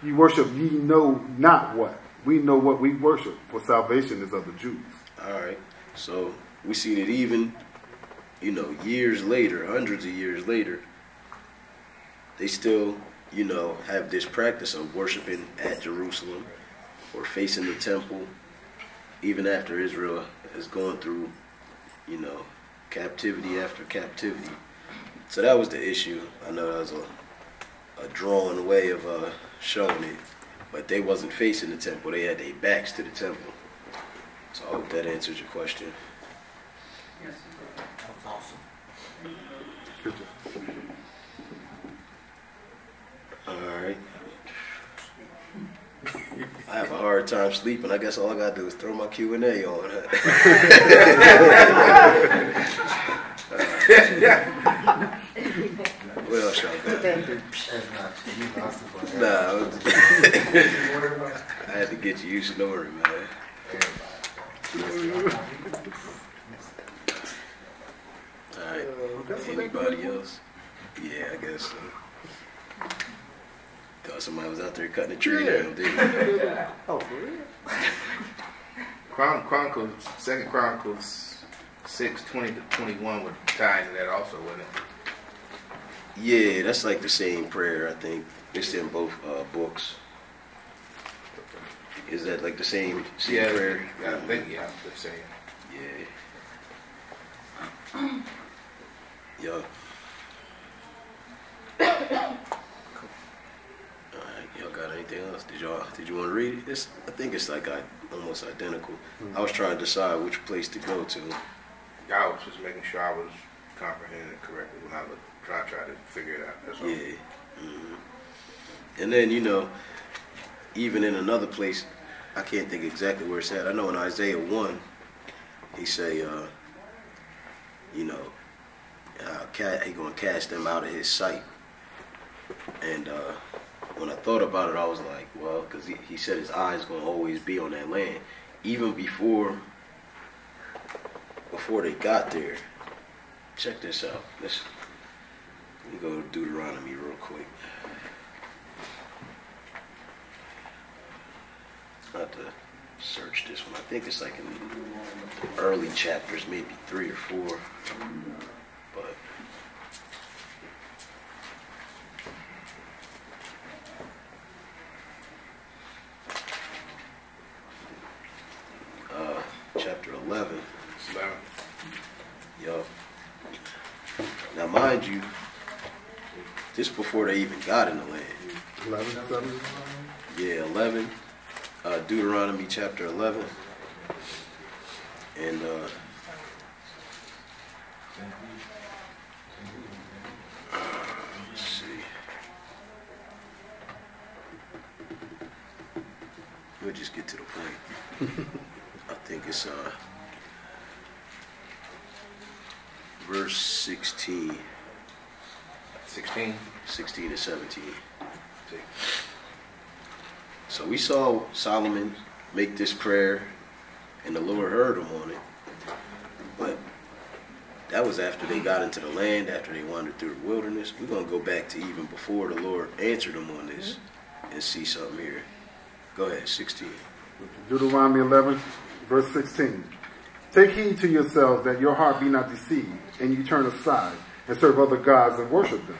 Ye worship ye know not what. We know what we worship, for salvation is of the Jews. All right. So we see that even, years later, hundreds of years later, they still, have this practice of worshiping at Jerusalem or facing the temple, even after Israel has gone through, captivity after captivity. So that was the issue. I know that was a drawn way of showing it, but they wasn't facing the temple. They had their backs to the temple. So I hope that answers your question. Yes, he did. That was awesome. Good job. Alright. I have a hard time sleeping. I guess all I gotta do is throw my Q&A on. What else y'all got? Nah, I had to get you snoring, man. Alright. Anybody else? Yeah, I guess so. Thought somebody was out there cutting a tree down, didn't they? Oh, for real? Chronicles, 2 Chronicles 6:20-21 would tie into that also, wouldn't it? Yeah, that's like the same prayer, I think. It's in both books. Is that like the same prayer? Yeah, I think, yeah, the same. Yeah. Yo. Alright, y'all got anything else? Did you want to read it? I think it's like almost identical. I was trying to decide which place to go to. I was just making sure I was comprehending it correctly when I was trying to figure it out. That's all. Yeah. And then, even in another place, I can't think exactly where it's at. I know in Isaiah 1, he say, he gonna cast them out of his sight. And when I thought about it, I was like, well, because he said his eyes gonna always be on that land, even before they got there. Check this out. Let me go to Deuteronomy real quick. I have to search this one. I think it's like in the early chapters, maybe 3 or 4. But chapter 11. 11. Yo. Now, mind you, this before they even got in the land. 11:7. Yeah, 11. Deuteronomy chapter 11. And let's see. We'll just get to the point. I think it's verse 16. 16. 16 and 17. So we saw Solomon make this prayer, and the Lord heard him on it. But that was after they got into the land, after they wandered through the wilderness. We're going to go back to even before the Lord answered them on this and see something here. Go ahead, 16. Deuteronomy 11, verse 16. Take heed to yourselves that your heart be not deceived, and you turn aside and serve other gods and worship them.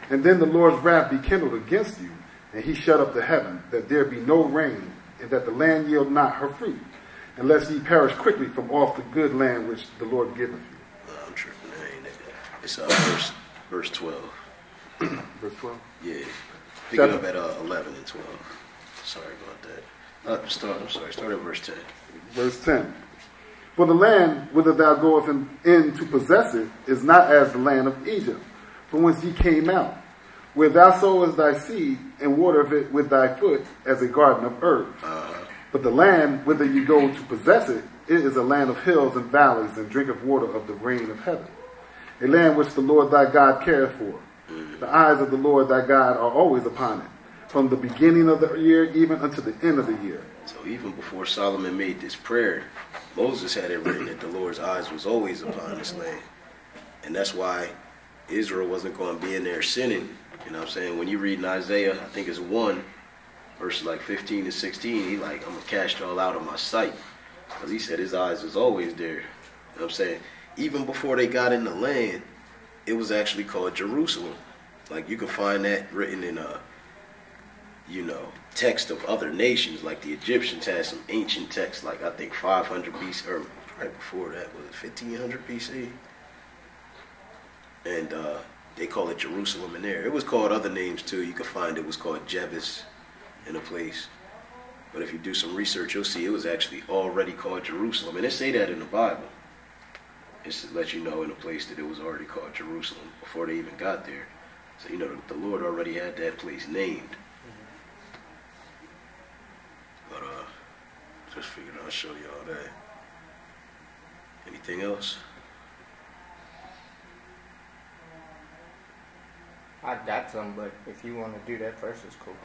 And then the Lord's wrath be kindled against you, and he shut up the heaven, that there be no rain, and that the land yield not her fruit, unless ye perish quickly from off the good land which the Lord giveth you. I'm tripping. That ain't it. It's verse 12. Verse 12. Yeah. Pick it up at 11 and 12. Sorry about that. Start at verse 10. Verse 10. For the land whither thou goest in to possess it is not as the land of Egypt, from whence ye came out, where thou sowest thy seed and watereth it with thy foot as a garden of herbs. But the land whither you go to possess it, it is a land of hills and valleys, and drinketh water of the rain of heaven. A land which the Lord thy God careth for. The eyes of the Lord thy God are always upon it, from the beginning of the year even unto the end of the year. So even before Solomon made this prayer, Moses had it written that the Lord's eyes was always upon this land. And that's why Israel wasn't going to be in there sinning. You know what I'm saying? When you read in Isaiah, I think it's 1, verses like 15 to 16, he like, I'm going to cast y'all out of my sight. Because he said his eyes was always there. You know what I'm saying? Even before they got in the land, it was actually called Jerusalem. Like you can find that written in text of other nations. Like the Egyptians had some ancient texts, like I think 500 BC, or right before that, was it 1500 BC? And they call it Jerusalem in there. It was called other names too. You can find it was called Jebus in a place. But if you do some research, you'll see it was actually already called Jerusalem. And they say that in the Bible. it's to let you know in a place that it was already called Jerusalem before they even got there. So, you know, the Lord already had that place named. But, just figured I'll show y'all that. Anything else? I got some, but if you want to do that first, it's cool.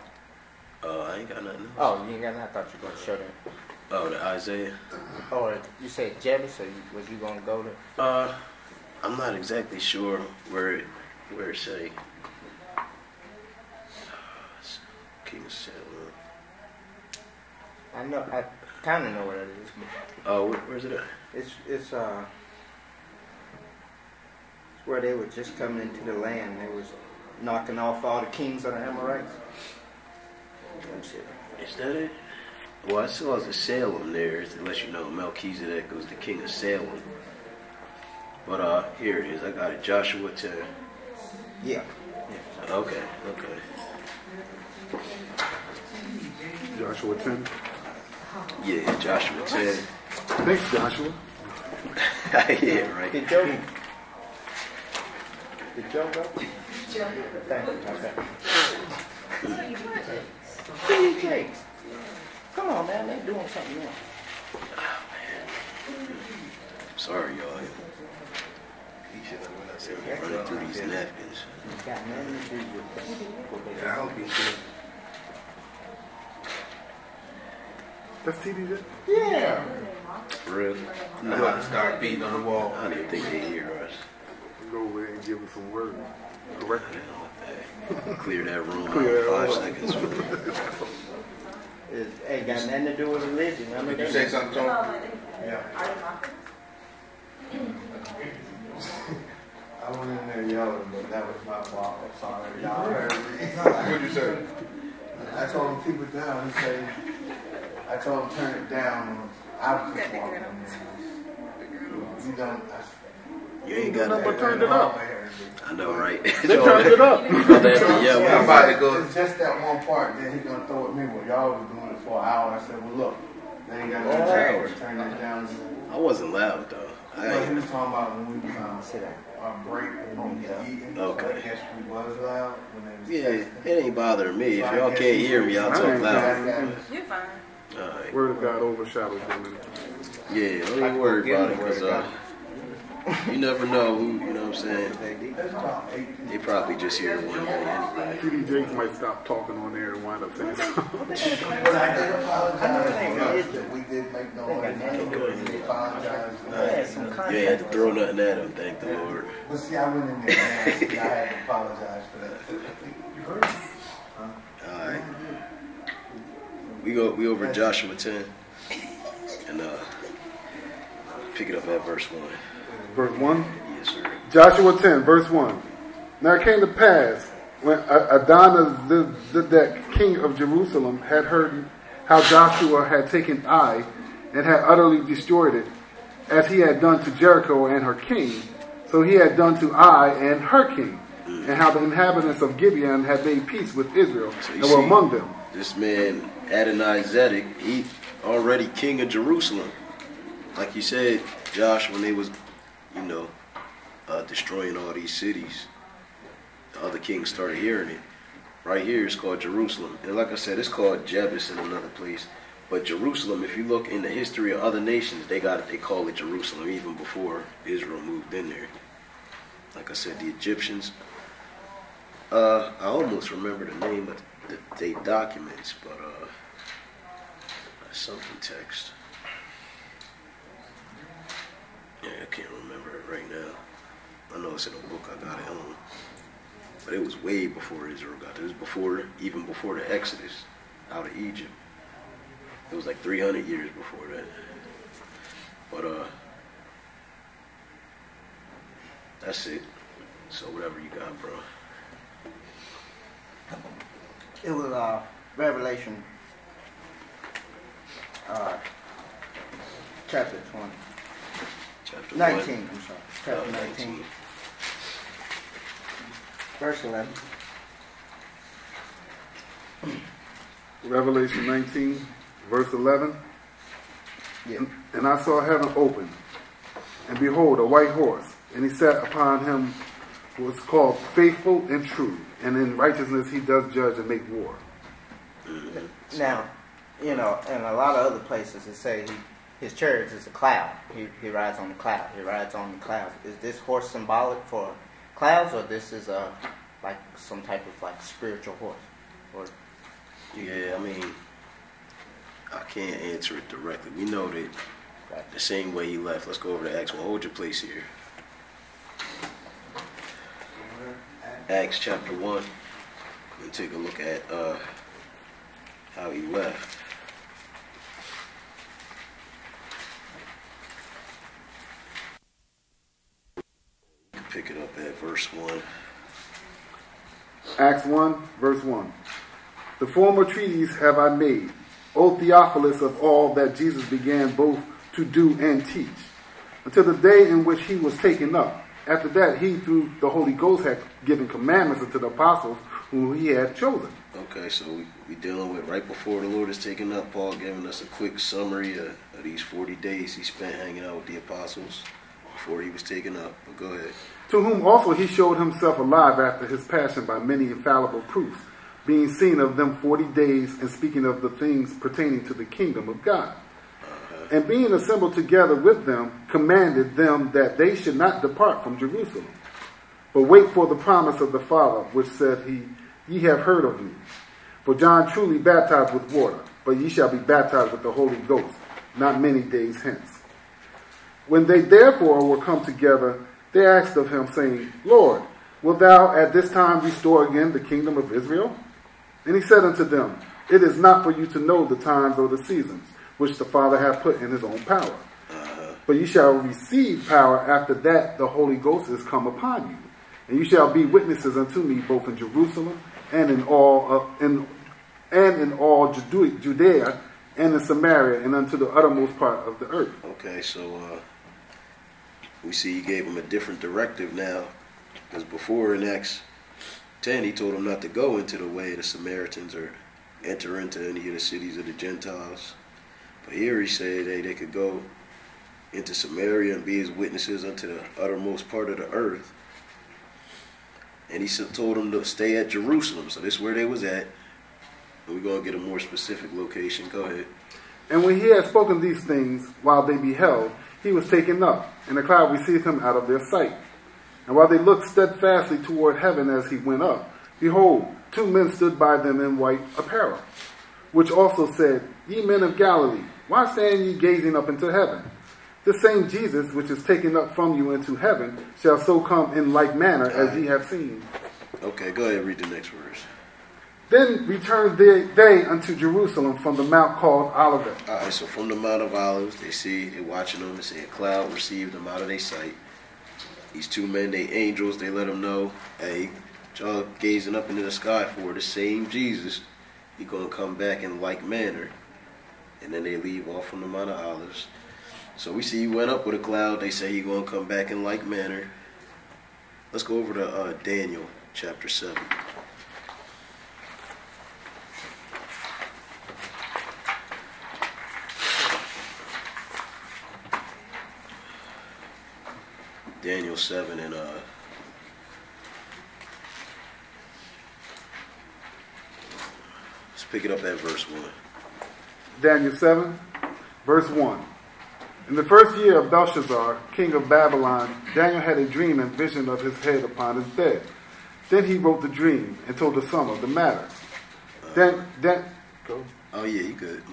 I ain't got nothing else. Oh, you ain't got nothing? I thought you were going to show that. Oh, the Isaiah? Oh, you said Jebus, or was you going to go to? I'm not exactly sure where it say. King of Salem. I know, I kind of know where that is. Oh, where's it at? It's where they were just coming into the land. They was knocking off all the kings of the Amorites. Let me see. Is that it? Well, I saw the Salem there to let you know Melchizedek was the king of Salem. But here it is. I got it. Joshua 10. Yeah. Okay. Joshua 10. Yeah, Joshua 10. Thanks, Joshua. Yeah, right. Did Joe go? Thank you. Okay. Cakes. Come on, man. They're doing something else. Sorry, y'all. Running through these napkins. Got nothing to do with that. Yeah, I hope he did. That's TDJ? Yeah. For real? I'm about to start beating on the wall. I don't even think they hear us. Go over there and give him some words. Correct. Clear that room Clear in that 5 room. seconds. It ain't got nothing to do with religion. I mean, Did you say something, Tony? Yeah. I went in there yelling, but that was my fault. I'm sorry. Y'all heard me. What'd you say? I told him keep it down. He said, I told him turn it down. I was just walking in there. You don't. You ain't got Nothing but that. turned it up. I know, right? They turned it up. Yeah, I'm about to go. It's just that one part. Then he's gonna throw at me. Well, y'all was doing it for an hour. I said, well, look, they ain't got no change. Turn that down. I wasn't loud though. But he was talking about when we was on sit down. our break when we was eating. Okay. So I guess we was loud when they was Yeah, testing. it ain't bothering me. If y'all can't hear me, I'll talk loud. You're fine. Alright. Word of God overshadows them. Yeah, don't even worry about it, because you never know who, you know what I'm saying? There's about 8 people. They probably just hear it one day anyway. TDJs might stop talking on there and wind up saying something. But I did apologize for that. We did make no money. We apologized for that. You ain't had to throw nothing at them, thank the Lord. But see, I went in there nasty. I had to apologize for that. Alright. We over Joshua 10. And pick it up at verse 1. Verse 1. Yes, sir. Joshua 10, verse 1. Now it came to pass, when Adonizedek, king of Jerusalem, had heard how Joshua had taken Ai and had utterly destroyed it, as he had done to Jericho and her king, so he had done to Ai and her king, and how the inhabitants of Gibeon had made peace with Israel, So and were among them. This man, Adonizedek, he already king of Jerusalem. Like you said, Josh, when they was, you know, destroying all these cities, the other kings started hearing it. Right here it's called Jerusalem. And like I said, it's called Jebus in another place. But Jerusalem, if you look in the history of other nations, they call it Jerusalem even before Israel moved in there. Like I said, the Egyptians, I almost remember the name of the documents, but something text. Yeah, I can't remember it right now. I know it's in a book I got it on. But it was way before Israel got there. It was even before the Exodus out of Egypt. It was like 300 years before that. But that's it. So whatever you got, bro. It was Revelation chapter 20. Chapter 19, one. I'm sorry. Chapter 19. Verse 11. Revelation 19, verse 11. Yeah. And I saw heaven open, And behold, a white horse, and he sat upon him, was called Faithful and True, and in righteousness he does judge and make war. Now, you know, in a lot of other places it say his chariot is a cloud. He rides on the cloud. He rides on the clouds. Is this horse symbolic for clouds, or this is like some type of like spiritual horse? Or Yeah, I mean, I can't answer it directly. We know that the same way he left. Let's go over to Acts 1. Hold your place here. Acts chapter 1. And take a look at how he left. You can pick it up at verse 1. Acts 1, verse 1. The former treaties have I made, O Theophilus, of all that Jesus began both to do and teach, until the day in which he was taken up. After that, he, through the Holy Ghost, had given commandments unto the apostles whom he had chosen. Okay, so we dealing with right before the Lord is taken up, Paul giving us a quick summary of these 40 days he spent hanging out with the apostles before he was taken up. But go ahead. To whom also he showed himself alive after his passion by many infallible proofs, being seen of them 40 days, and speaking of the things pertaining to the kingdom of God. And being assembled together with them, commanded them that they should not depart from Jerusalem, but wait for the promise of the Father, which said he, Ye have heard of me. For John truly baptized with water, but ye shall be baptized with the Holy Ghost, not many days hence. When they therefore were come together, they asked of him, saying, Lord, wilt thou at this time restore again the kingdom of Israel? And he said unto them, It is not for you to know the times or the seasons, which the Father hath put in his own power. But ye shall receive power after that the Holy Ghost is come upon you. And you shall be witnesses unto me both in Jerusalem and in all Judea and in Samaria and unto the uttermost part of the earth. Okay, so we see he gave him a different directive now, because before in Acts 10 he told him not to go into the way of the Samaritans or enter into any of the cities of the Gentiles. But here he said they could go into Samaria and be his witnesses unto the uttermost part of the earth. And he told them to stay at Jerusalem. So this is where they was at. And we're going to get a more specific location. Go ahead. And when he had spoken these things, while they beheld, he was taken up, and the cloud received him out of their sight. And while they looked steadfastly toward heaven as he went up, behold, 2 men stood by them in white apparel, which also said, Ye men of Galilee, why stand ye gazing up into heaven? The same Jesus, which is taken up from you into heaven, shall so come in like manner as ye have seen. Okay, go ahead and read the next verse. Then returned they unto Jerusalem from the mount called Olivet. All right, so from the Mount of Olives, they're watching them, they say a cloud received them out of their sight. These 2 men, they angels, they let them know, hey, y'all gazing up into the sky for the same Jesus. He going to come back in like manner. And then they leave off from the Mount of Olives. So we see he went up with a cloud. They say he going to come back in like manner. Let's go over to Daniel chapter 7. Daniel 7 and let's pick it up at verse 1. Daniel 7, verse 1. In the first year of Belshazzar, king of Babylon, Daniel had a dream and vision of his head upon his bed. Then he wrote the dream and told the sum of the matter. Oh yeah, you good.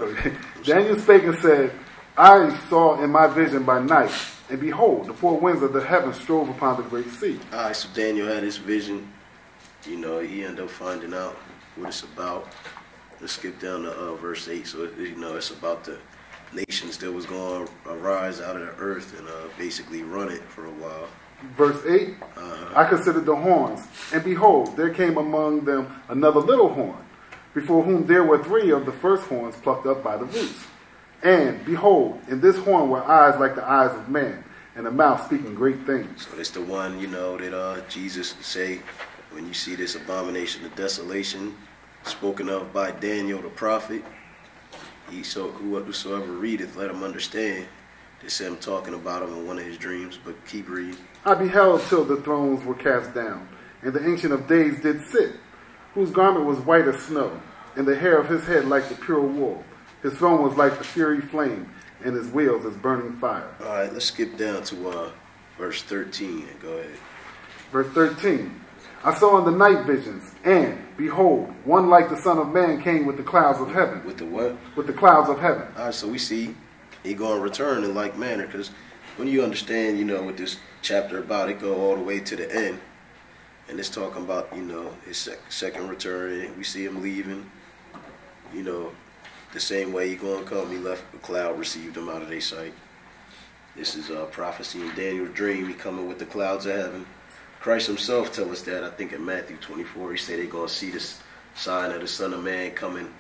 Daniel spake and said, I saw in my vision by night, and behold, the 4 winds of the heavens strove upon the great sea. All right, so Daniel had his vision. You know, he ended up finding out what it's about. Let's skip down to verse 8. So, you know, it's about the nations that was going to arise out of the earth and basically run it for a while. Verse 8, I considered the horns, and behold, there came among them another little horn, before whom there were 3 of the first horns plucked up by the roots. And behold, in this horn were eyes like the eyes of man, and a mouth speaking great things. So it's the one, you know, that Jesus say, when you see this abomination of desolation spoken of by Daniel the prophet, whosoever readeth, let him understand. It's him talking about him in one of his dreams, but keep reading. I beheld till the thrones were cast down, and the Ancient of Days did sit, whose garment was white as snow, and the hair of his head like the pure wool. His throne was like the fiery flame, and his wheels as burning fire. All right, let's skip down to verse 13 and go ahead. Verse 13. I saw in the night visions, and, behold, one like the Son of Man came with the clouds of heaven. With the what? With the clouds of heaven. All right, so we see he going to return in like manner, because when you understand, you know, what this chapter about, it go all the way to the end, and it's talking about, you know, his second return, and we see him leaving, you know, the same way he going to come. He left a cloud, received him out of their sight. This is a prophecy in Daniel's dream. He coming with the clouds of heaven. Christ himself tell us that, I think in Matthew 24, he said they're going to see this sign of the Son of Man coming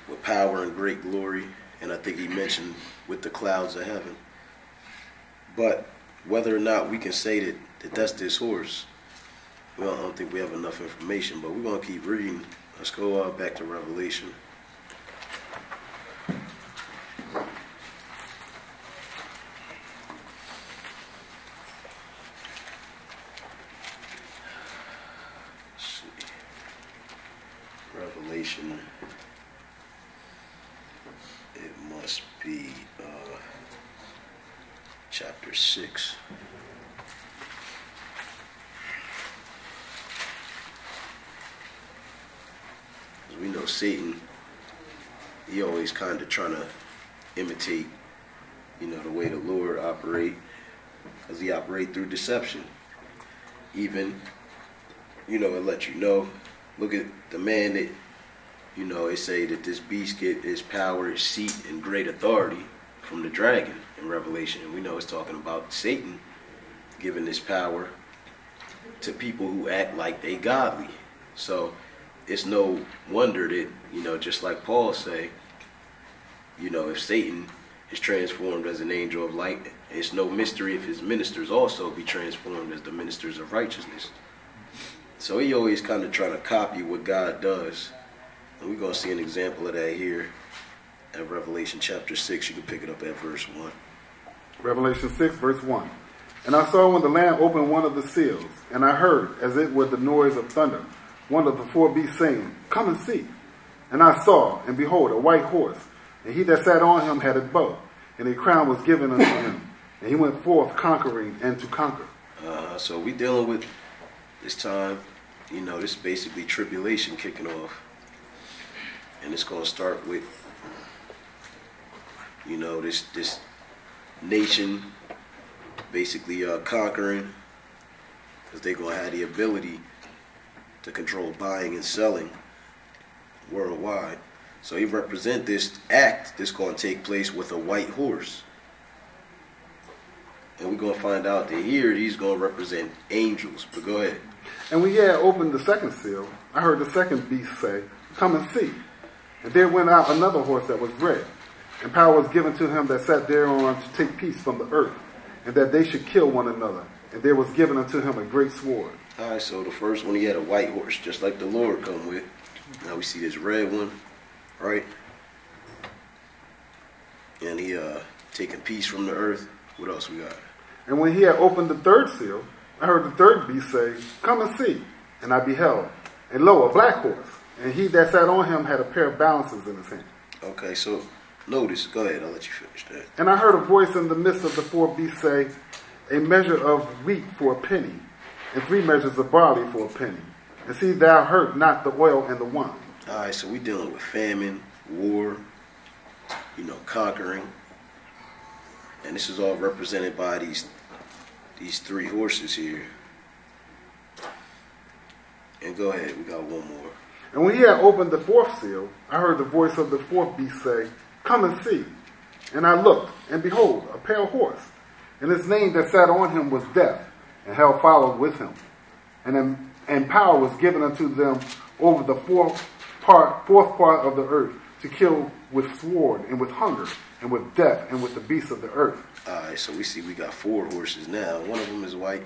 with power and great glory. And I think he mentioned with the clouds of heaven. But whether or not we can say that that's this horse, well, I don't think we have enough information, but we're going to keep reading. Let's go back to Revelation. Revelation, it must be chapter 6. As we know, Satan, he always kind of trying to imitate, you know, the way the Lord operate, because he operate through deception. Even, you know, it let you know. Look at the man that, you know, they say that this beast get his power, his seat, and great authority from the dragon in Revelation. And we know it's talking about Satan giving this power to people who act like they godly. So it's no wonder that, you know, just like Paul say, you know, if Satan is transformed as an angel of light, it's no mystery if his ministers also be transformed as the ministers of righteousness. So he always kind of trying to copy what God does. And we're going to see an example of that here at Revelation chapter 6. You can pick it up at verse 1. Revelation 6, verse 1. And I saw when the Lamb opened one of the seals, and I heard, as it were the noise of thunder, one of the four beasts saying, Come and see. And I saw, and behold, a white horse, and he that sat on him had a bow, and a crown was given unto him. And he went forth conquering and to conquer. So we dealing with this time, you know, this is basically tribulation kicking off. And it's going to start with, you know, this nation basically conquering, because they're going to have the ability to control buying and selling worldwide. So he represent this act that's going to take place with a white horse. And we're going to find out that here he's going to represent angels. But go ahead. And when he had opened the second seal, I heard the second beast say, Come and see. And there went out another horse that was red, and power was given to him that sat thereon to take peace from the earth, and that they should kill one another. And there was given unto him a great sword. All right, so the first one, he had a white horse, just like the Lord come with. Now we see this red one, right? And he taking peace from the earth. What else we got? And when he had opened the third seal, I heard the third beast say, Come and see. And I beheld, and lo, a black horse. And he that sat on him had a pair of balances in his hand. Okay, so notice. Go ahead, I'll let you finish that. And I heard a voice in the midst of the four beasts say, A measure of wheat for a penny, and 3 measures of barley for a penny. And see thou hurt not the oil and the wine. All right, so we dealing with famine, war, you know, conquering. And this is all represented by these 3 horses here. And go ahead, we got one more. And when he had opened the fourth seal, I heard the voice of the fourth beast say, Come and see. And I looked, and behold, a pale horse. And his name that sat on him was Death, and hell followed with him. And power was given unto them over the fourth part of the earth, to kill with sword, and with hunger, and with death, and with the beasts of the earth. All right, so we see we got 4 horses now. One of them is white.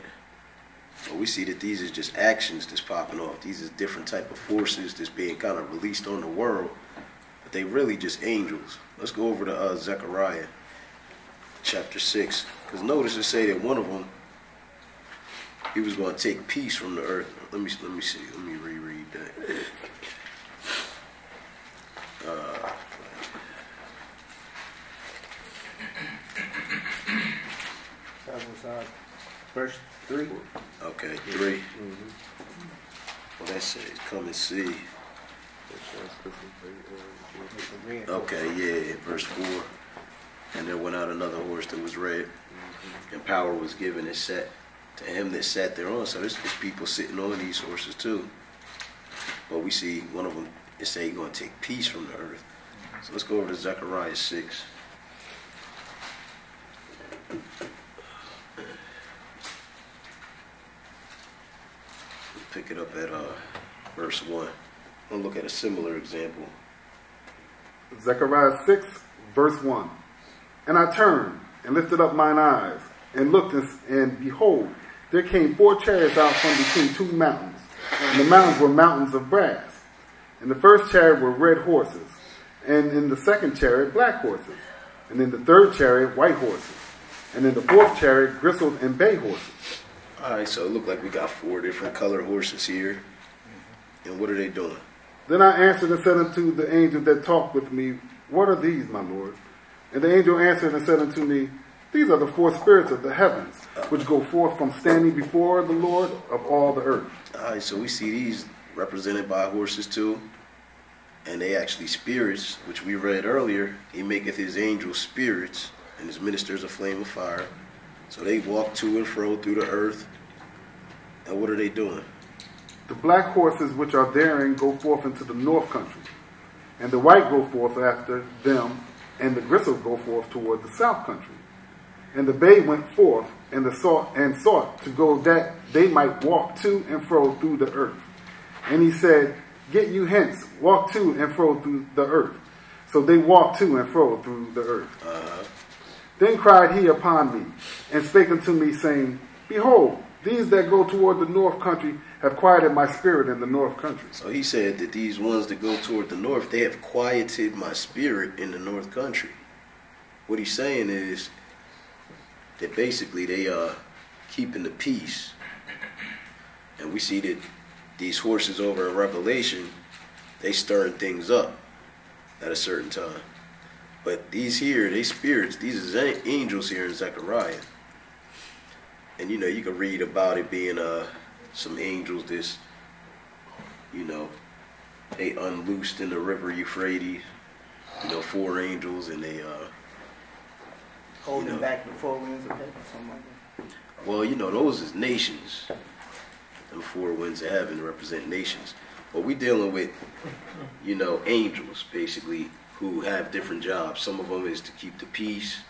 So we see that these is just actions that's popping off. These is different type of forces that's being kind of released on the world. But they really just angels. Let's go over to Zechariah chapter 6. Because notice it say that one of them, he was going to take peace from the earth. Let me see. Let me reread that. That was verse 3. Okay, 3. Well, that says, come and see. Okay, yeah, verse 4. And there went out another horse that was red, and power was given and set to him that sat thereon. So there's people sitting on these horses too. But we see one of them, it say he's going to take peace from the earth. So let's go over to Zechariah 6. Pick it up at verse 1. We'll look at a similar example. Zechariah 6, verse 1. And I turned and lifted up mine eyes and looked, and behold, there came 4 chariots out from between 2 mountains. And the mountains were mountains of brass. In the first chariot were red horses, and in the second chariot black horses, and in the third chariot white horses, and in the fourth chariot grizzled and bay horses. Alright, so it looked like we got 4 different colored horses here. And what are they doing? Then I answered and said unto the angel that talked with me, What are these, my Lord? And the angel answered and said unto me, These are the 4 spirits of the heavens, which go forth from standing before the Lord of all the earth. Alright, so we see these represented by horses too. And they actually spirits, which we read earlier. He maketh his angels spirits, and his ministers a flame of fire. So they walk to and fro through the earth. And what are they doing? The black horses which are therein go forth into the north country, and the white go forth after them, and the grizzled go forth toward the south country. And the bay went forth, and sought to go that they might walk to and fro through the earth. And he said, Get you hence, walk to and fro through the earth. So they walked to and fro through the earth. Then cried he upon me, and spake unto me, saying, Behold, these that go toward the north country have quieted my spirit in the north country. So he said that these ones that go toward the north, they have quieted my spirit in the north country. What he's saying is that basically they are keeping the peace. And we see that these horses over in Revelation, they stirring things up at a certain time. But these here, they spirits, these are angels here in Zechariah. And you know, you can read about it being some angels this, you know, they unloosed in the river Euphrates, you know, 4 angels, and they Holding back the 4 winds of heaven, something like that. Well, you know, those is nations. Them 4 winds of heaven represent nations. But we dealing with, you know, angels, basically, who have different jobs. Some of them is to keep the peace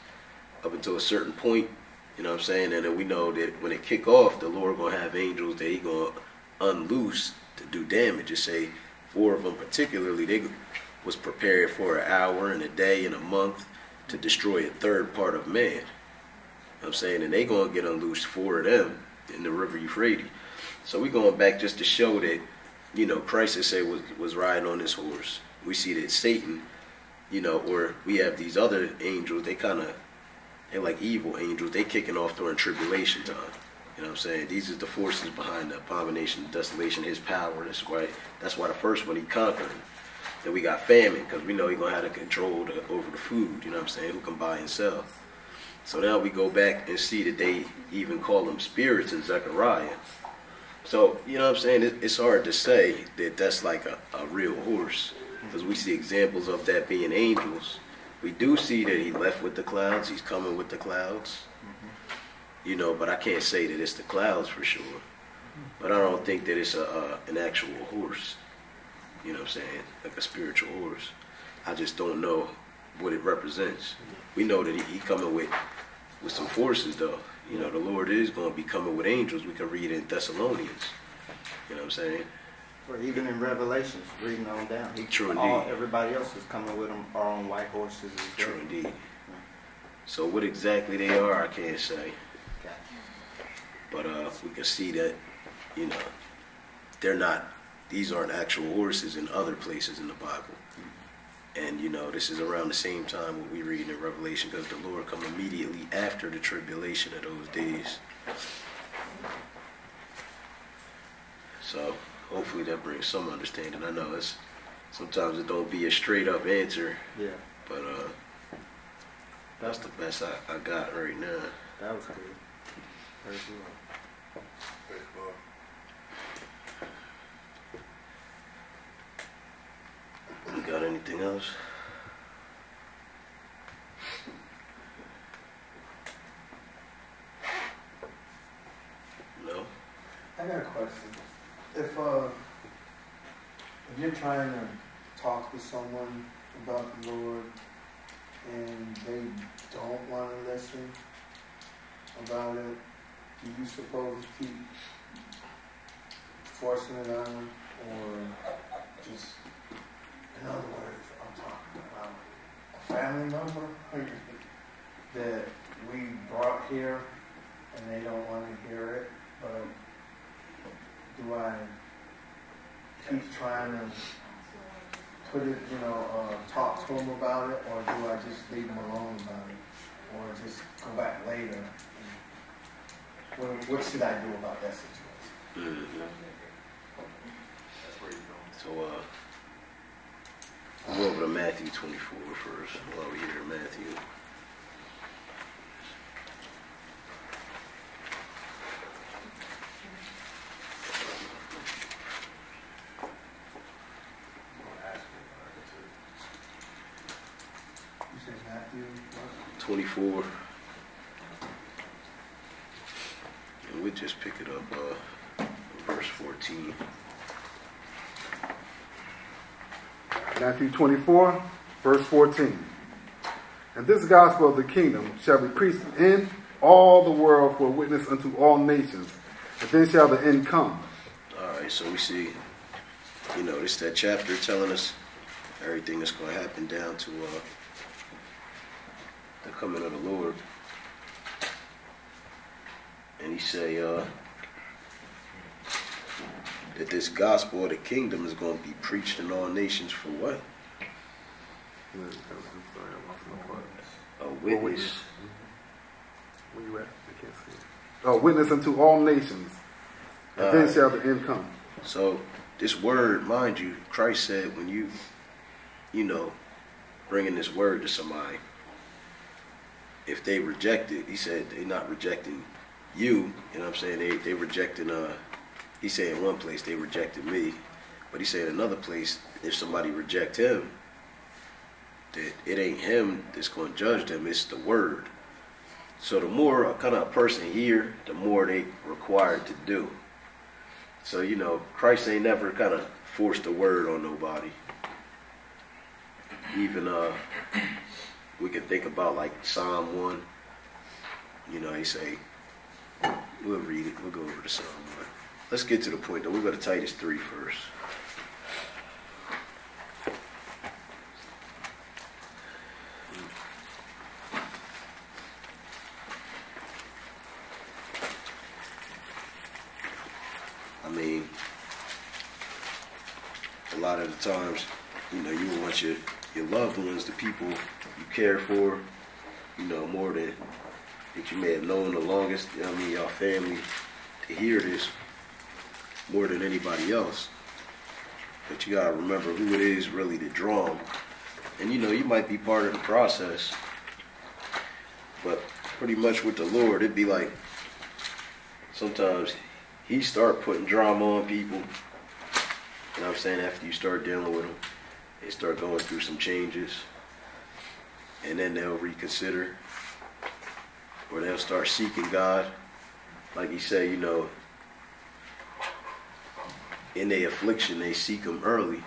up until a certain point, you know what I'm saying? And then we know that when it kick off, the Lord going to have angels that he going to unloose to do damage. Just say 4 of them particularly, they was prepared for an hour and a day and a month to destroy a third part of man. You know what I'm saying? And they going to get unloosed, 4 of them in the river Euphrates. So we going back just to show that, you know, Christ was riding on this horse. We see that Satan, you know, or we have these other angels, they're like evil angels. They kicking off during tribulation time. You know what I'm saying? These are the forces behind the abomination, the desolation, his power. That's why the first one he conquered. Then we got famine, because we know he's going to have to control over the food, you know what I'm saying, who can buy and sell. So now we go back and see that they even call them spirits in Zechariah. So, you know what I'm saying, it's hard to say that that's like a real horse, because we see examples of that being angels. We do see that he left with the clouds, he's coming with the clouds, you know, but I can't say that it's the clouds for sure. But I don't think that it's an actual horse, you know what I'm saying, like a spiritual horse. I just don't know what it represents. We know that he coming with some forces though. You know, the Lord is going to be coming with angels. We can read in Thessalonians. You know what I'm saying? Or even in Revelations, reading on down. True indeed. Everybody else is coming with them are on white horses as well. True indeed. So what exactly they are, I can't say. But we can see that, you know, these aren't actual horses in other places in the Bible. And, you know, this is around the same time what we read in Revelation, because the Lord come immediately after the tribulation of those days. So hopefully that brings some understanding. I know sometimes it don't be a straight up answer. Yeah. But that's the best I got right now. That was good. Very good. You got anything else? No? I got a question. If you're trying to talk to someone about the Lord and they don't want to listen about it, do you suppose keep forcing it on them, or just, in other words, I'm talking about a family member that we brought here and they don't want to hear it, but do I keep trying to put it, talk to them about it, or do I just leave them alone about it, or just go back later? What should I do about that situation? So, we'll go over to Matthew 24 first, while we're here in Matthew. You said Matthew what? 24. And we'll just pick it up, verse 14. Matthew 24, verse 14. And this gospel of the kingdom shall be preached in all the world for a witness unto all nations, and then shall the end come. Alright, so we see, this that chapter telling us everything that's going to happen down to the coming of the Lord. And he say that this gospel of the kingdom is going to be preached in all nations for what? A witness. Where you at? I can't see it. A witness unto all nations, and then shall the end come. So this word, mind you, Christ said when you bringing this word to somebody, if they reject it, he said they're not rejecting you, you know what I'm saying? They rejecting, he said in one place they rejected me, but he said in another place, if somebody reject him, that it ain't him that's going to judge them, it's the word. So the more a kind of a person hear, the more they required to do. So, Christ ain't never kind of forced the word on nobody. Even, we can think about like Psalm 1, he say, we'll read it, we'll go over to Psalm 1. Let's get to the point though, we'll go to Titus 3 first. A lot of the times, you want your loved ones, the people you care for, more than that you may have known the longest, your family, to hear this more than anybody else. But you gotta remember who it is really to draw them. And you might be part of the process, but pretty much with the Lord, it'd be like sometimes he start putting drama on people. You know what I'm saying? After you start dealing with them, they start going through some changes, and then they'll reconsider, or they'll start seeking God. Like he said, in their affliction, they seek him early.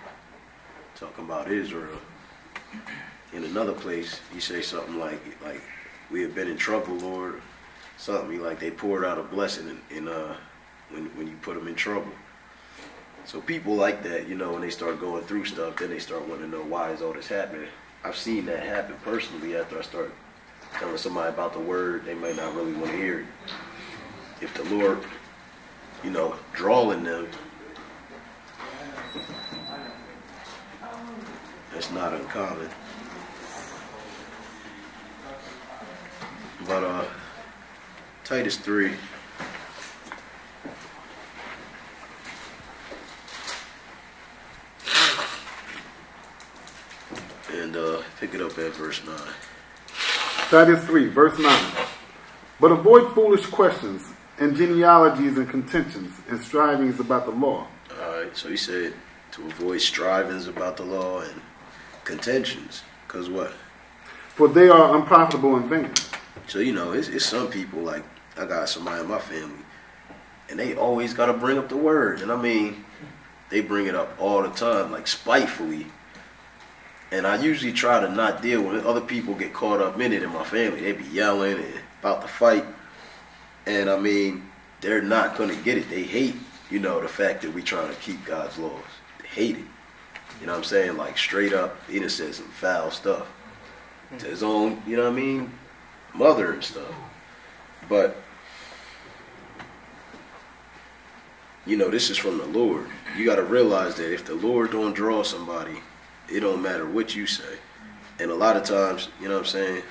Talking about Israel. In another place, he say something like we have been in trouble, Lord. Something like they poured out a blessing in when you put them in trouble. So people like that, when they start going through stuff, then they start wanting to know why is all this happening. I've seen that happen personally after I start telling somebody about the word, they might not really want to hear it. If the Lord, drawing them, It's not uncommon. But Titus 3. And pick it up at verse 9. Titus 3, verse 9. But avoid foolish questions and genealogies and contentions and strivings about the law. Alright, so he said to avoid strivings about the law and contentions. Because what? For they are unprofitable and vain. So, you know, it's some people, like, I got somebody in my family, and they always got to bring up the word. And I mean, they bring it up all the time, like, spitefully. And I usually try to not deal with it. Other people get caught up in it in my family. They be yelling and about to fight. And I mean, they're not going to get it. They hate, you know, the fact that we trying to keep God's laws. They hate it. You know what I'm saying? Like, straight up, he done said some foul stuff to his own, you know what I mean, mother and stuff. But, you know, this is from the Lord. You got to realize that if the Lord don't draw somebody, it don't matter what you say. And a lot of times, you know what I'm saying,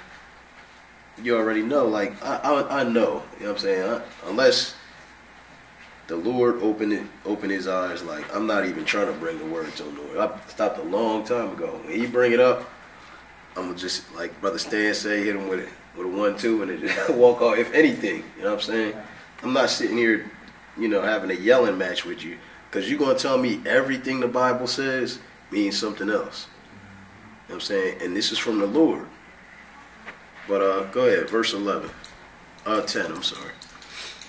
you already know, like, I know, you know what I'm saying, unless the Lord open his eyes, like, I'm not even trying to bring the word to the Lord. I stopped a long time ago. When he bring it up, I'm going to just, like Brother Stan say, hit him with a 1-2 and then just walk off, if anything, you know what I'm saying? I'm not sitting here, you know, having a yelling match with you, because you're going to tell me everything the Bible says means something else. You know what I'm saying? And this is from the Lord. But go ahead, verse 11. 10, I'm sorry.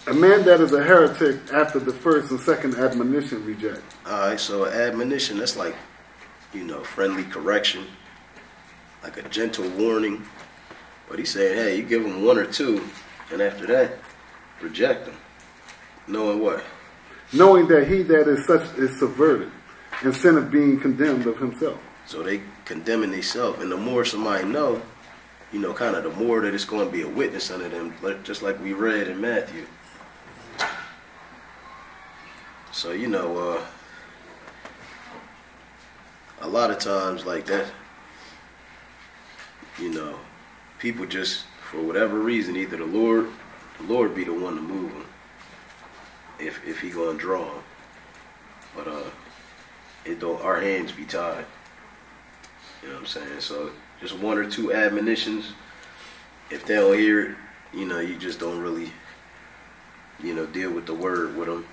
A man that is a heretic after the first and second admonition reject. Alright, so admonition, that's like, you know, friendly correction, like a gentle warning. But he's saying, hey, you give him 1 or 2, and after that, reject him. Knowing what? Knowing that he that is such is subverted, and sin of being condemned of himself. So they condemning themselves, and the more somebody know, you know, kind of the more that it's going to be a witness unto them, just like we read in Matthew. So, you know, a lot of times like that, you know, people just, for whatever reason, either the Lord be the one to move them, if he going to draw them. But it don't, our hands be tied. You know what I'm saying? So just 1 or 2 admonitions. If they don't hear it, you know, you just don't really, you know, deal with the word with them.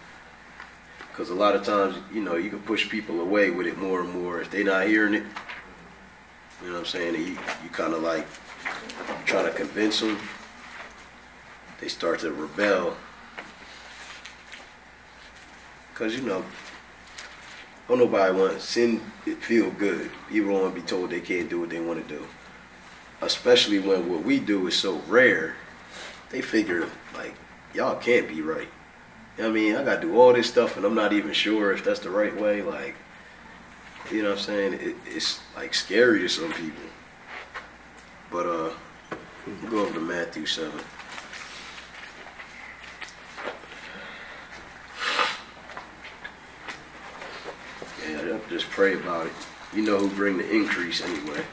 Because a lot of times, you know, you can push people away with it more and more. If they're not hearing it, you know what I'm saying, you kind of like trying to convince them. They start to rebel. Because, you know, don't nobody want sin. It feel good. People don't want to be told they can't do what they want to do. Especially when what we do is so rare. They figure, like, y'all can't be right. You know what I mean? I got to do all this stuff and I'm not even sure if that's the right way. Like, you know what I'm saying? It's, like, scary to some people. But, we'll go over to Matthew 7. Yeah, just pray about it. You know who bring the increase anyway.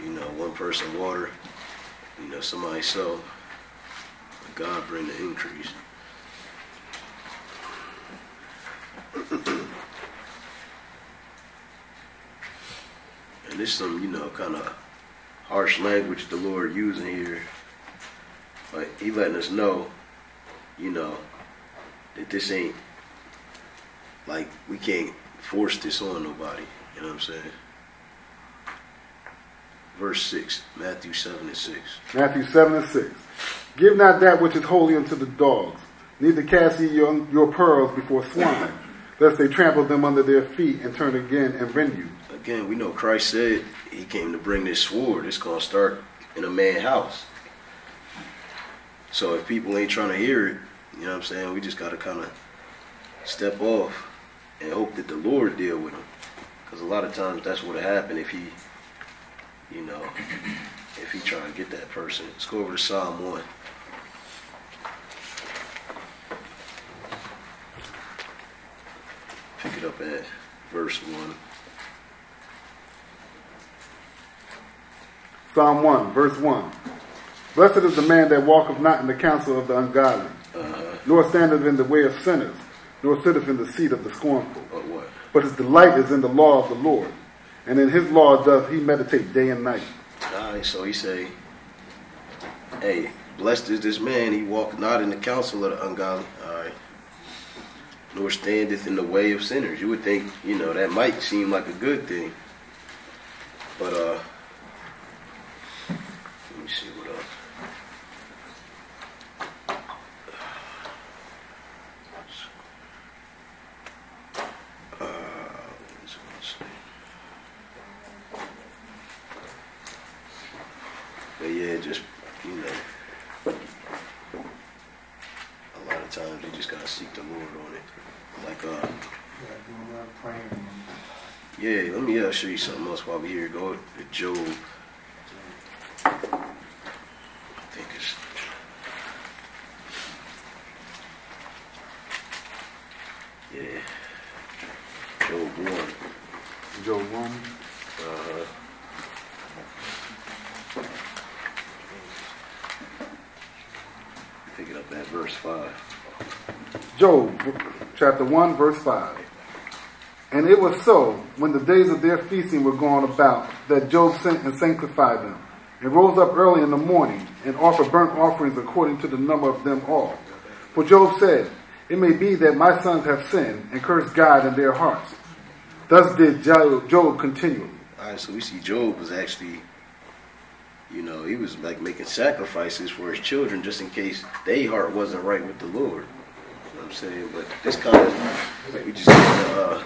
You know, one person water, you know, somebody sow. God bring the increase. And this is some, you know, kind of harsh language the Lord using here. But he letting us know, you know, that this ain't, like, we can't force this on nobody. You know what I'm saying? Verse 6, Matthew 7 and 6. Matthew 7 and 6. Give not that which is holy unto the dogs, neither cast ye your pearls before swine, lest they trample them under their feet and turn again and rend you. Again, we know Christ said he came to bring this sword. It's going to start in a man's house. So if people ain't trying to hear it, you know what I'm saying, we just got to kind of step off and hope that the Lord deal with them. Because a lot of times that's what will happen if he, you know, if he try to get that person. Let's go over to Psalm 1. Pick it up at verse 1. Psalm 1, verse 1. Blessed is the man that walketh not in the counsel of the ungodly, nor standeth in the way of sinners, nor sitteth in the seat of the scornful. But what? But his delight is in the law of the Lord, and in his law doth he meditate day and night. Alright, so he say, hey, blessed is this man, he walketh not in the counsel of the ungodly. Alright. Nor standeth in the way of sinners. You would think, that might seem like a good thing. But, let me see what else. But yeah, just, a lot of times you just gotta seek the Lord on it. Like, yeah, let me show you something else while we're here. Go to Job. I think it's... Yeah. Job 1. Job 1. Pick it up at verse 5. Job, chapter 1, verse 5. And it was so, when the days of their feasting were gone about, that Job sent and sanctified them, and rose up early in the morning, and offered burnt offerings according to the number of them all. For Job said, it may be that my sons have sinned, and cursed God in their hearts. Thus did Job continually. Alright, so we see Job was actually, he was like making sacrifices for his children just in case their heart wasn't right with the Lord. You know what I'm saying? But this kind of, we just get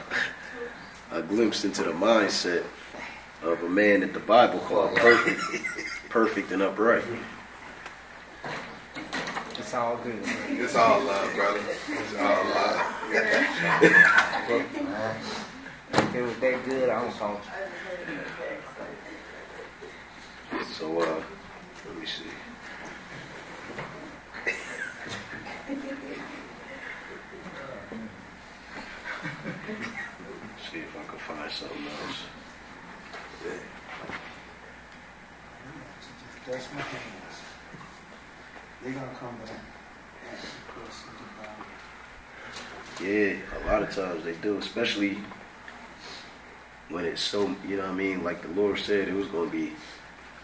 a glimpse into the mindset of a man that the Bible called perfect and upright. It's all good. It's all love, brother. It's all love. If it was that good, I don't talk. So, let me see. See if I can find something else. That's my hands. They're gonna come back. Yeah, a lot of times they do, especially when it's so, like the Lord said, it was going to be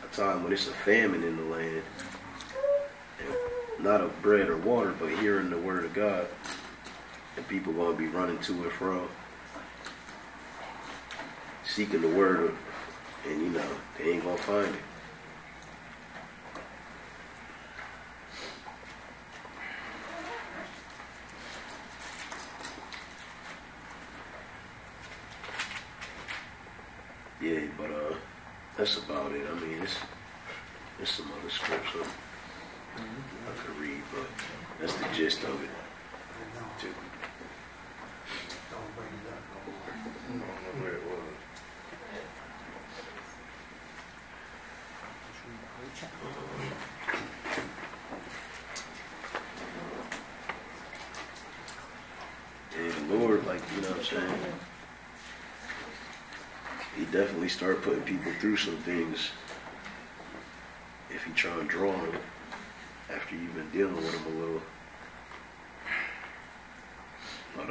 a time when it's a famine in the land. And not of bread or water, but hearing the word of God. And people going to be running to and fro, seeking the word, and they ain't going to find it. Yeah, but that's about it. I mean, there's some other scripture I could read, but that's the gist of it. Too. Don't bring it up no more. I don't know where it was. Yeah, the Lord, like, you know what I'm saying? He definitely started putting people through some things if you try and draw them after you've been dealing with them a little. But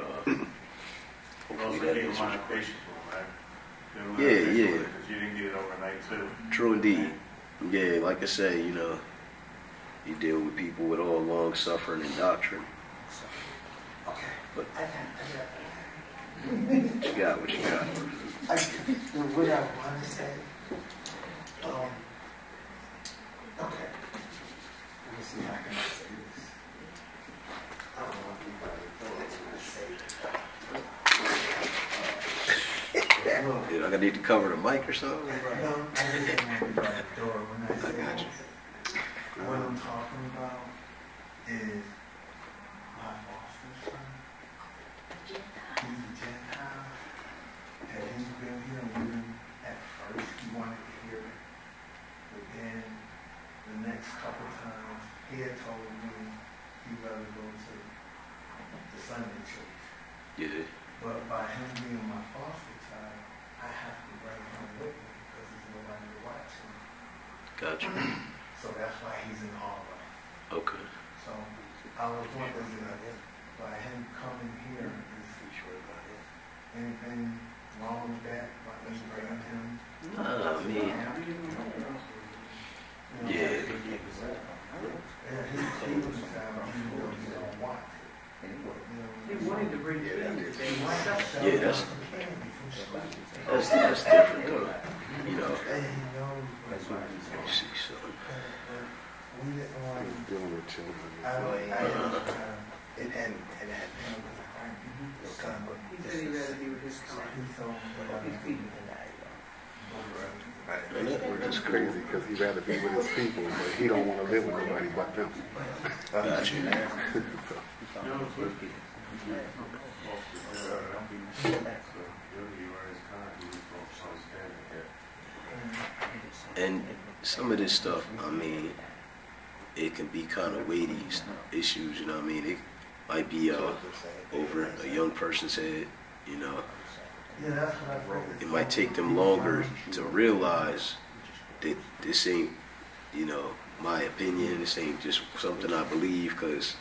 hopefully that need is to find patience for, right? Yeah. Because you didn't get it overnight too. True indeed. Yeah, like I say, you deal with people with all long suffering and doctrine. Okay. But I what you got? what I want to say. Okay. Let me see how can I say this. I don't want anybody to know what I say. I need to cover the mic or something? No, I just don't want everybody to know when I say I got you. What I'm talking about is my foster son. He's a Gentile. And he's been here with him at first. He wanted to hear it. But then the next couple times, he had told me he'd rather go to the Sunday church. Yeah. But by him being my foster child, I have to bring him with me because there's nobody to watch him. Gotcha. So that's why he's in the hallway. Okay. So I was wondering by him coming here, is anything wrong with that? By us bringing him? I mean, yeah. Yeah, he was you know, he don't want it. They wanted to bring it in. Yeah, that's different though. You know. See, so. We didn't want to Dealing with children. it had He said he'd rather be with his company. His people. And It's crazy because he'd rather be with his people, but he don't want to live with nobody but them. Gotcha. And some of this stuff, I mean, it can be kind of weighty issues, you know what I mean? It might be over a young person's head, you know. Yeah, that's what I figured. It might take them longer to realize that this ain't, you know, my opinion. This ain't just something I believe because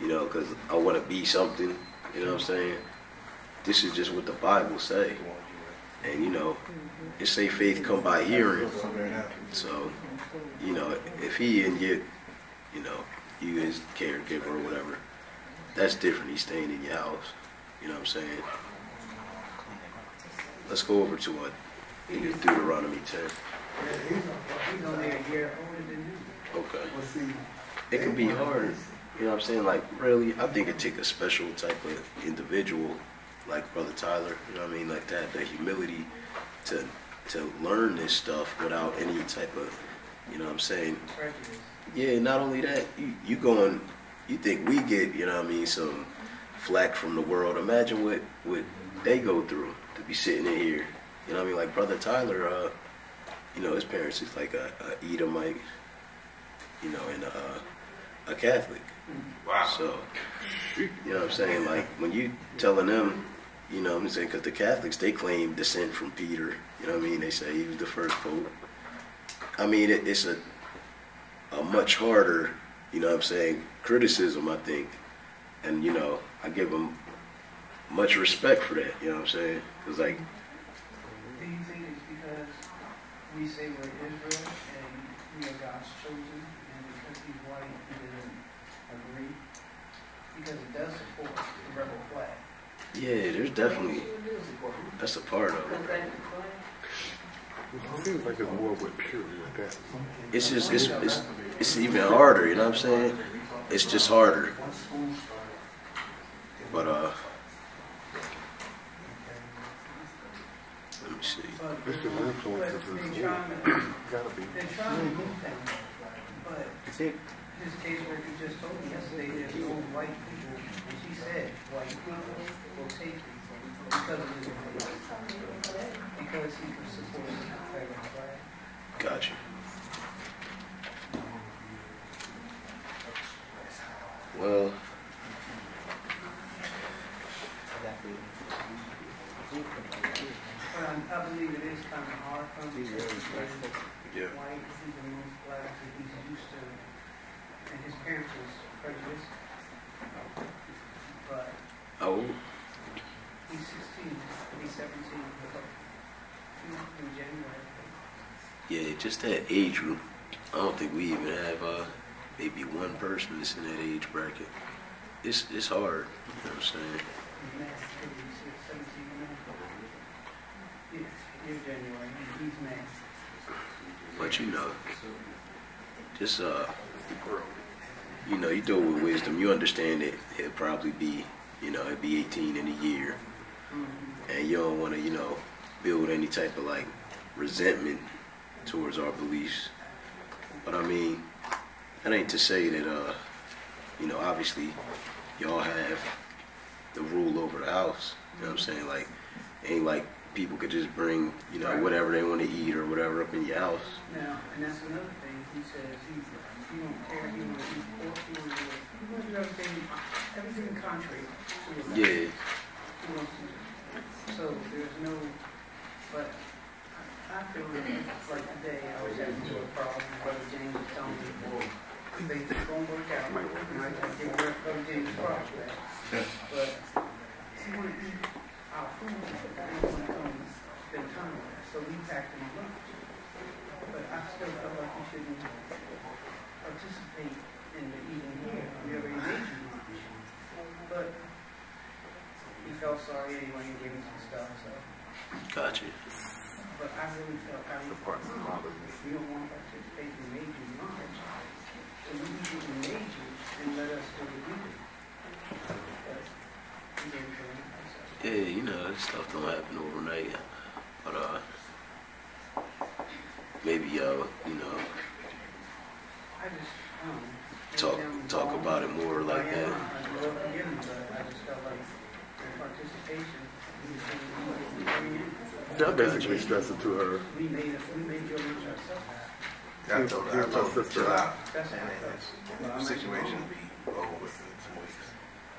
I want to be something, you know what I'm saying? This is just what the Bible say. And, you know, it say faith come by hearing. So, you know, if he and you know, you his caregiver or whatever, that's different. He's staying in your house. You know what I'm saying? Let's go over to Deuteronomy 10. He's only a year older than you. Okay. It can be hard. You know what I'm saying? Like, really, I think it take a special type of individual like Brother Tyler, you know what I mean? Like that, the humility to learn this stuff without any type of, you know what I'm saying? Prejudice. Yeah, not only that, you think we get, you know what I mean, some flack from the world. Imagine what they go through to be sitting in here. You know what I mean? Like Brother Tyler, you know, his parents is like a Edomite, you know, and a Catholic. Wow. So, you know what I'm saying? Like when you telling them, you know what I'm saying? Because the Catholics, they claim descent from Peter. You know what I mean? They say he was the first pope. I mean, it's a much harder, you know what I'm saying, criticism, I think. And, you know, I give them much respect for that, you know what I'm saying? Because, like... Do you think it's because we say we're Israel and we are God's chosen, and because he's white, he doesn't agree? Because it does support the rebel flag. Yeah, there's definitely... That's a part of it. It seems like it's more with purity with that. It's just, it's even harder, you know what I'm saying? It's just harder. But, let me see. This is influences as well. Gotta be. They're trying to move that, but his caseworker just told me yesterday there's no white people, and she said white people will take it because of his belief, because he was supporting the federal flag. Gotcha. Well, I believe it is kind of hard for him because he's yeah. white, he's amongst blacks, and he's used to, and his parents was prejudiced. But How old? he's 16, he's 17, in January. Yeah, just that age group. I don't think we even have maybe one person that's in that age bracket. It's hard, you know what I'm saying? He's mad, he's 17 now. Yeah, January, he's mad. But you know, just you know, you do it with wisdom. You understand that he'll probably be, you know, he'll be 18 in a year, and you don't want to, you know, build any type of like resentment towards our beliefs. But I mean, that ain't to say that you know, obviously y'all have the rule over the house. You know what I'm saying? Like, ain't like people could just bring, you know, whatever they want to eat or whatever up in your house. Now, and that's another thing. He says he won't care. He won't eat pork. He wants to do everything contrary to his Yeah. He wants to. So there's no. But I I feel like today I was having a little problem. Brother James was telling me, things are going to work out. And I got to give Brother James props for that. But he want to eat our food. They want to come spend time with us. So we packed him a lunch. But I still felt like you shouldn't participate in the eating here. We already made you lunch. But he felt sorry anyway and gave me some stuff. So. Gotcha. But I really felt I was part of the problem. If you don't want to participate in major knowledge, then we need to engage you and let us do what we do. But he didn't feel like that. Yeah, you know, this stuff don't happen overnight. But maybe y'all, you know, I just talk about it more like that. I grew up forgive me, but I just felt like the participation. I basically stressed it to her. We made your lunch ourselves. I told her, I told her, chill out. That's how I felt. The situation will be over with in some weeks.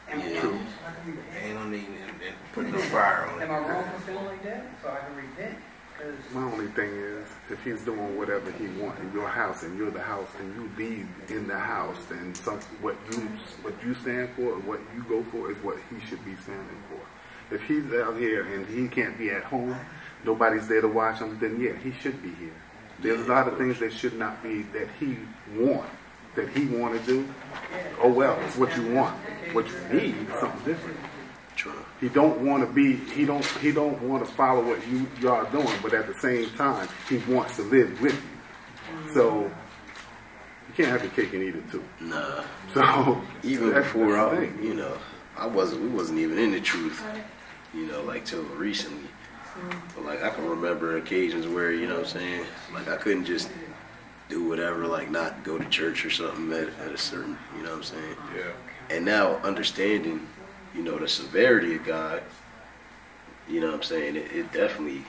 Am I Yeah. wrong? I can repent. Ain't no need in putting no fire on it. Am I wrong for feeling like that? So I can repent. My only thing is, if he's doing whatever he wants in your house and you're the house and you lead in the house, then what you stand for and what you go for is what he should be standing for. If he's out here and he can't be at home, nobody's there to watch him, then yeah, he should be here. There's a lot of things that should not be that he want to do. Oh well, it's what you want. What you need is something different. True. He don't want to be. He don't want to follow what you are doing, but at the same time, he wants to live with you. So you can't have your cake and eat it too. Nah. So Even that's before the I, thing. you know, we wasn't even in the truth, you know, like till recently. But like I can remember occasions where, you know what I'm saying, like I couldn't just do whatever, like not go to church or something at a certain, you know what I'm saying? Yeah. And now understanding, you know, the severity of God, you know what I'm saying, it definitely,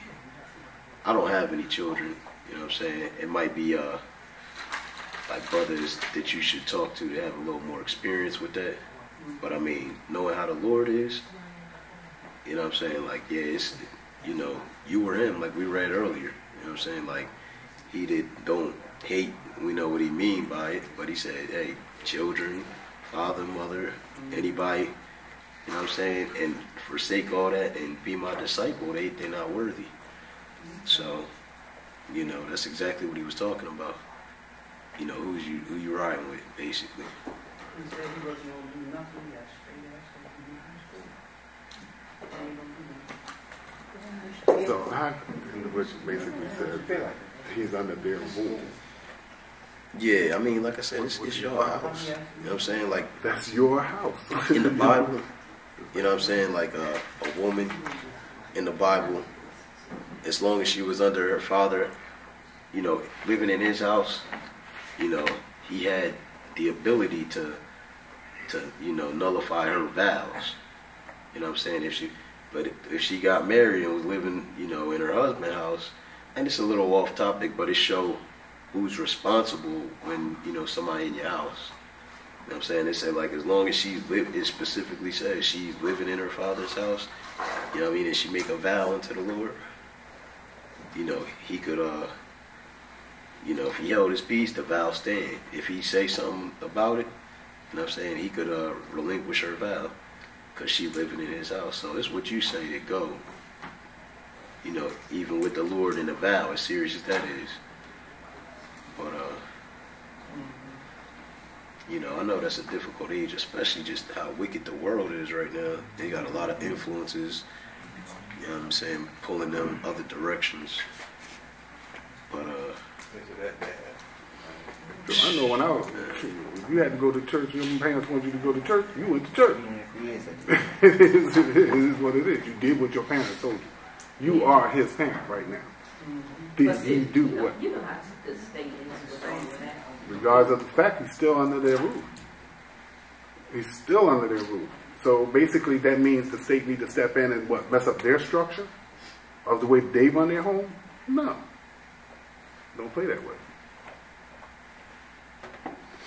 I don't have any children, you know what I'm saying? It might be like brothers that you should talk to have a little more experience with that. But I mean, knowing how the Lord is, you know what I'm saying, like, yeah, it's, you know, you were him, like we read earlier, you know what I'm saying, like, he don't hate, we know what he mean by it, but he said, hey, children, father, mother, anybody, you know what I'm saying, and forsake all that and be my disciple, they're not worthy. So, you know, that's exactly what he was talking about. You know, who you riding with, basically. He said he wasn't going to do nothing. He got straight ass from high school. So which basically said he's under their rule. Yeah, I mean, like I said, it's your house. You know what I'm saying? Like, That's your house. in the Bible, you know what I'm saying? Like a woman in the Bible, as long as she was under her father, you know, living in his house, you know, he had the ability to you know, nullify her vows. You know what I'm saying? If she got married and was living, you know, in her husband's house, and it's a little off topic, but it show who's responsible when, you know, somebody in your house. You know what I'm saying? They say, like, as long as it specifically says she's living in her father's house, you know what I mean, and she make a vow unto the Lord, you know, he could, you know, if he held his peace, the vow stand. If he say something about it, you know what I'm saying, he could relinquish her vow because she living in his house. So it's what you say to go, you know, even with the Lord in the vow, as serious as that is. But, you know, I know that's a difficult age, especially just how wicked the world is right now. They got a lot of influences, you know what I'm saying, pulling them other directions. But, So I know when I was, if you had to go to church, your parents wanted you to go to church, you went to church. It is what it is. You did what your parents told you. You are his parent right now. You do what? You know how this thing is with all of that. Regardless of the fact, he's still under their roof. He's still under their roof. So basically that means the state need to step in and what, mess up their structure of the way they run their home? No. Don't play that way.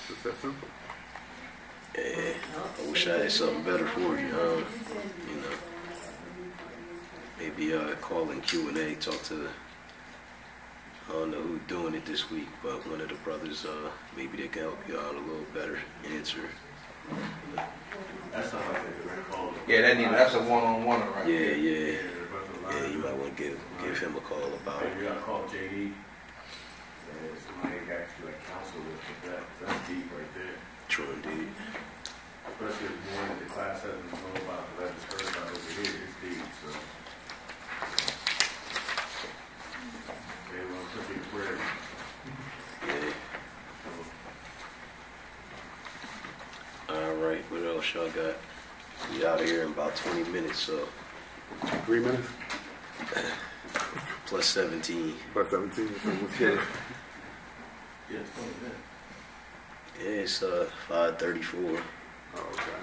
Just that simple. yeah, I wish I had something better for you. You know, maybe call in Q&A, talk to I don't know who's doing it this week, but one of the brothers, maybe they can help you out a little better answer. That's not like a direct call. Yeah, that's a one-on-one, right? Yeah, yeah. Yeah, you might want to give him a call about it. You gotta call JD. Somebody actually like counsel with that's deep right there. True indeed. Especially if one in the class hasn't known about the I just heard about over here. It's deep, so. They want to put in prayer. Yeah. All right, what else y'all got? We out of here in about 20 minutes, so 3 minutes? plus 17. Plus 17. So what's good? Yeah, it's 20 minutes. Yeah, it's 5:34. Oh, okay.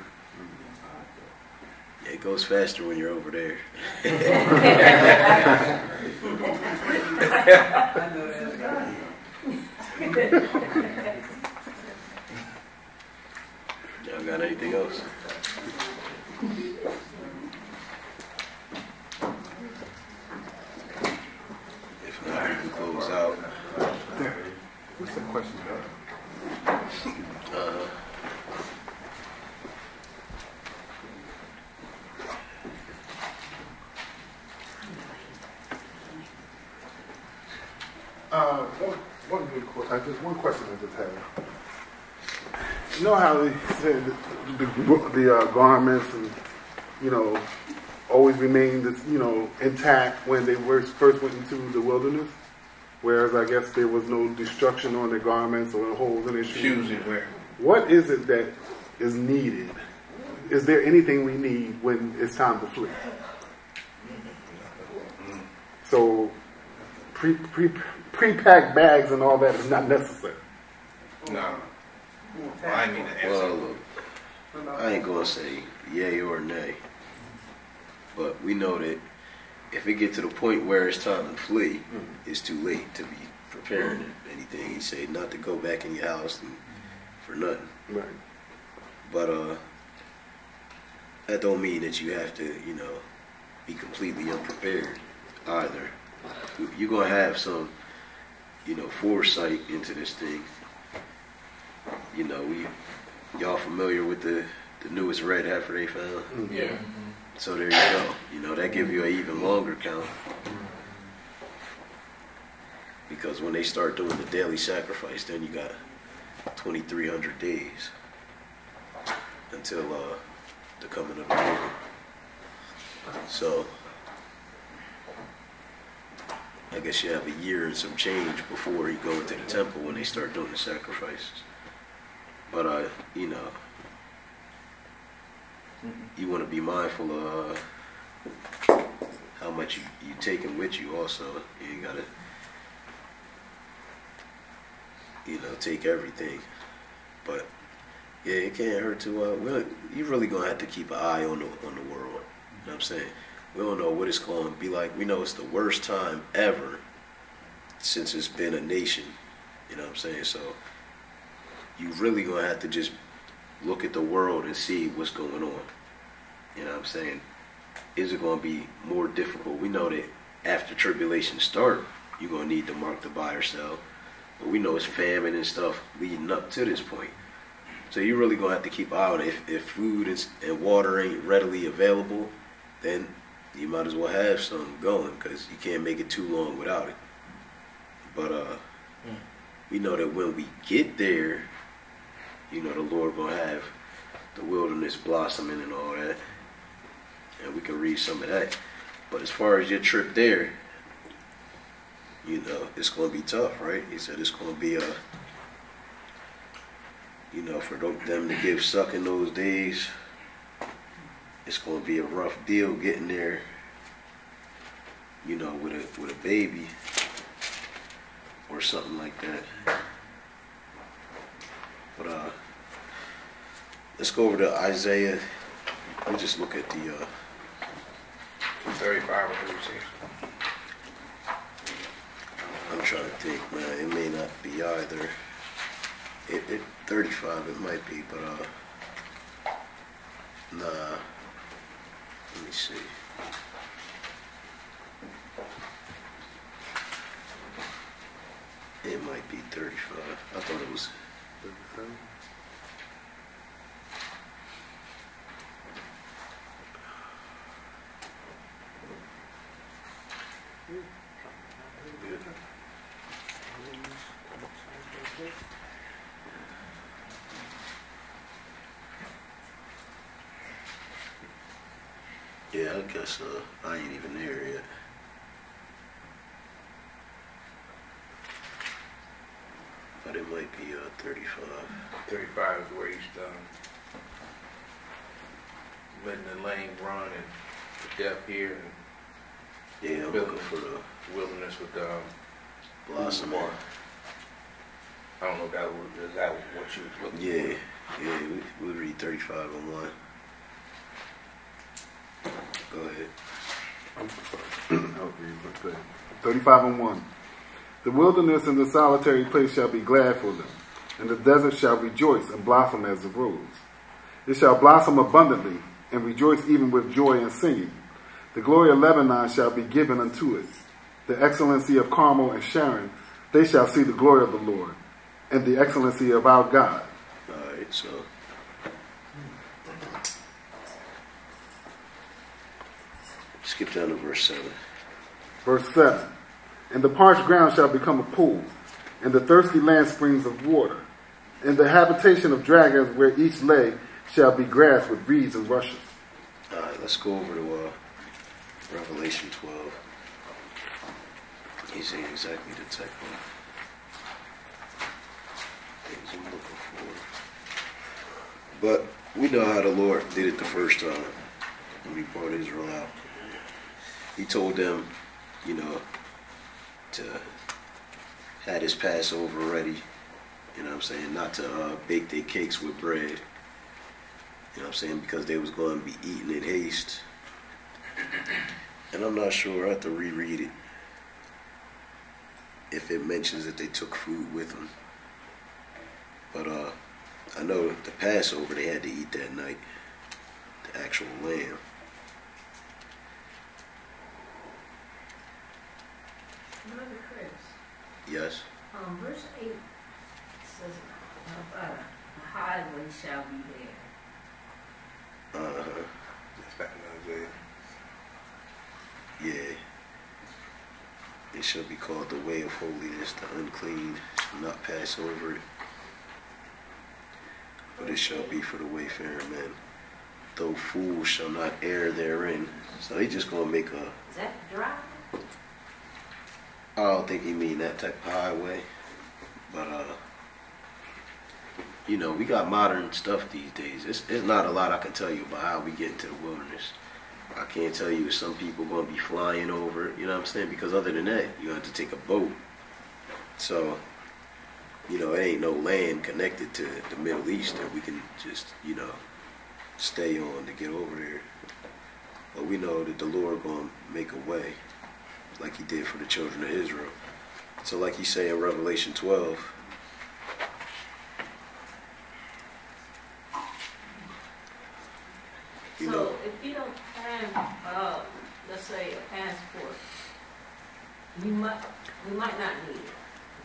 Yeah, it goes faster when you're over there. I know that's God. Y'all got anything else? If not, we can close out. What's that question? One good question. Just one question I just had. You know how they said the garments and always remained intact when they first went into the wilderness, whereas I guess there was no destruction on their garments or holes in their shoes. Shoes where? What is it that is needed? Is there anything we need when it's time to flee? So pre-packed bags and all that is not necessary. No. Well, I mean the answer. Well, look, I ain't gonna say yay or nay, but we know that if it get to the point where it's time to flee, it's too late to be preparing anything. He say not to go back in your house for nothing. Right. But that don't mean that you have to, be completely unprepared either. You're gonna have some, foresight into this thing. Y'all familiar with the newest red heifer they found? Yeah. So there you go. That give you an even longer count. Because when they start doing the daily sacrifice, then you got 2,300 days until the coming of the Lord. So I guess you have a year and some change before you go into the temple when they start doing the sacrifices. But you want to be mindful of how much you taking with you also. You gotta take everything. But yeah, it can't hurt to you really gonna have to keep an eye on the world. You know what I'm saying? We don't know what it's going to be like. We know it's the worst time ever since it's been a nation. You know what I'm saying? So you really going to have to just look at the world and see what's going on. You know what I'm saying? Is it going to be more difficult? We know that after tribulation start, you're going to need to mark the buy or sell. But we know it's famine and stuff leading up to this point. So you're really going to have to keep an eye on it. If food and water ain't readily available, then you might as well have some going because you can't make it too long without it. But we know that when we get there, the Lord going to have the wilderness blossoming and all that. And we can read some of that. But as far as your trip there, it's going to be tough, right? He said it's going to be for them to give suck in those days, it's going to be a rough deal getting there, with a baby or something like that. But let's go over to Isaiah. Let me just look at the 35 or 36. I'm trying to think, man. It may not be either. 35 it might be, but nah. Let me see. It might be 35. I thought it was. 37. Yeah, I guess I ain't even there yet. But it might be 35. 35 is where he's letting the lame run and the deaf hear and Yeah, I'm looking for the wilderness with blossom. I don't know if is that what you was looking Yeah, yeah, we read 35 and 1. Go ahead. I'm sorry. Okay, 35 and 1. The wilderness and the solitary place shall be glad for them, and the desert shall rejoice and blossom as the rose. It shall blossom abundantly, and rejoice even with joy and singing. The glory of Lebanon shall be given unto it. The excellency of Carmel and Sharon, they shall see the glory of the Lord, and the excellency of our God. All right, so skip down to verse 7. Verse 7. And the parched ground shall become a pool, and the thirsty land springs of water. And the habitation of dragons where each lay shall be grass with reeds and rushes. All right, let's go over to Revelation 12. He's saying exactly the type of things I'm looking for. But we know how the Lord did it the first time when he brought Israel out. He told them, you know, to have his Passover ready. You know what I'm saying? Not to bake their cakes with bread. You know what I'm saying? Because they was going to be eaten in haste. And I'm not sure, I have to reread it, if it mentions that they took food with them. But I know the Passover they had to eat that night, the actual lamb. Brother Chris, Yes? verse 8 says, the highway shall be there. Uh-huh. That's back in Isaiah. Yeah. It shall be called the way of holiness. The unclean shall not pass over it, but it shall be for the wayfaring man. Though fools shall not err therein. So they just gonna make a. Is that dry? I don't think he mean that type of highway, but you know, we got modern stuff these days. It's not a lot I can tell you about how we get into the wilderness. I can't tell you if some people going to be flying over it, you know what I'm saying? Because other than that, you have to take a boat. So, you know, it ain't no land connected to the Middle East that we can just, you know, stay on to get over there. But we know that the Lord going to make a way, like he did for the children of Israel. So like he say in Revelation 12, you know, So if you don't have, let's say, a passport, we might not need it.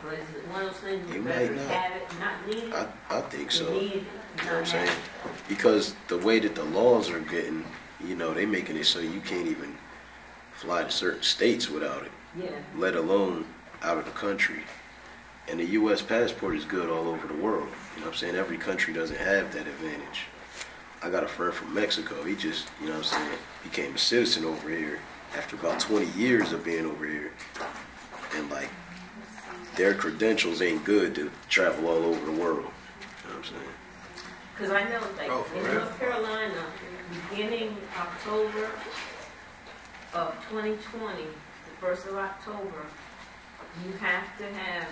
But is it one of those things we You better might not. have it, not need it? I think so. You need it, You know what not I'm saying? have it. Because the way that the laws are getting, you know, they making it so you can't even fly to certain states without it, Yeah. let alone out of the country. And the U.S. passport is good all over the world. You know what I'm saying? Every country doesn't have that advantage. I got a friend from Mexico. He just, you know what I'm saying, became a citizen over here after about 20 years of being over here. And, like, their credentials ain't good to travel all over the world. You know what I'm saying? Because I know, like, Oh, for in real? North Carolina, beginning October of 2020, the 1st of October, you have to have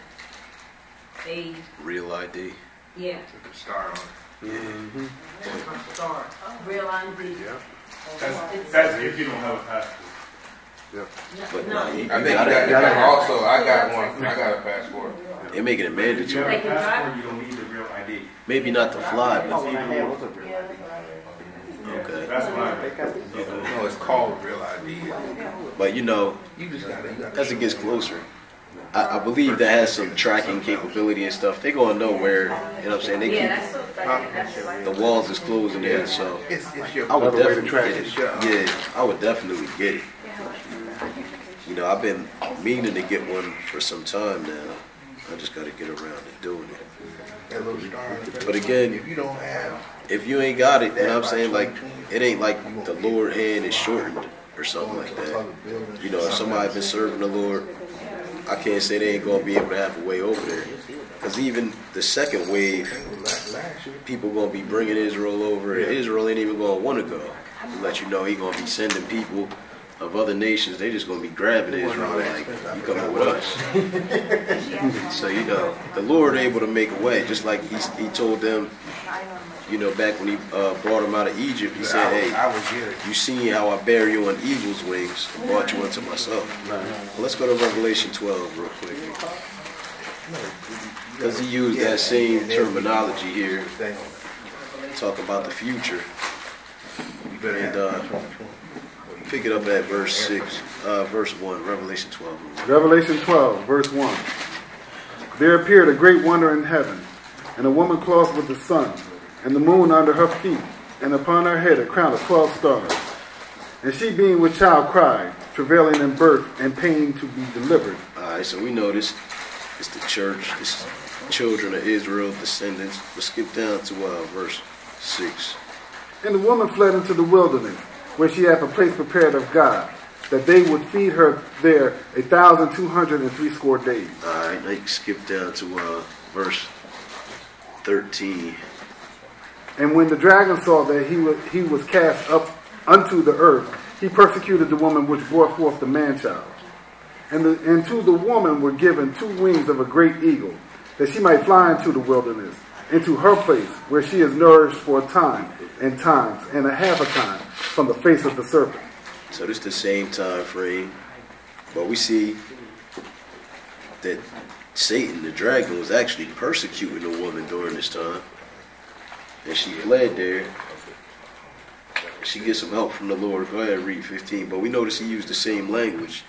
a, Real ID. yeah, Put the star on it. Mm-hmm. real ID. That's if you don't have a passport. But No, nah, you I think you gotta- got also, I got one. I got a passport. They making it If you have mandatory. a passport, you don't need the real ID. Maybe not to fly, but okay. That's mine. No, it's called real ID. But you know, You just got it. as it gets closer, I believe that has some tracking capability and stuff. They're going to know where, you know what I'm saying? They Yeah, keep, that's so funny. That's right. the walls is closing in, so It's your I would Another way to definitely track get it. it. Yeah, I would definitely get it. You know, I've been meaning to get one for some time now. I just got to get around to doing it. that little star. But again, If you don't have, if you ain't got it, you know what I'm saying? Like, it ain't like the Lord hand is shortened or something like that. You know, if somebody been serving the Lord, I can't say they ain't going to be able to have a way over there. Because even the second wave, people going to be bringing Israel over. And Israel ain't even going to want to go. To let you know he going to be sending people of other nations. They just going to be grabbing Israel like, you coming with us. So, you know, the Lord able to make a way. Just like he told them, you know, back when he brought them out of Egypt, he said, hey, you seen how I bear you on eagle's wings and brought you unto myself. Well, let's go to Revelation 12 real quick. Because he used that same terminology here, talk about the future. And pick it up at verse 1, Revelation 12. Revelation 12, verse 1. There appeared a great wonder in heaven, and a woman clothed with the sun, and the moon under her feet, and upon her head a crown of 12 stars. And she being with child cried, travailing in birth and pain to be delivered. Alright, so we know this is the church, this is children of Israel, descendants. Let's skip down to verse 6. And the woman fled into the wilderness, where she had a place prepared of God, that they would feed her there 1,260 days. Alright, let's skip down to verse 13. And when the dragon saw that he was cast up unto the earth, he persecuted the woman which bore forth the man-child. And to the woman were given 2 wings of a great eagle, that she might fly into the wilderness, into her place, where she is nourished for a time, and times, and a half a time, from the face of the serpent. So this is the same time frame, but we see that Satan, the dragon, was actually persecuting the woman during this time. And she fled there. She gets some help from the Lord. Go ahead and read 15. But we notice he used the same language.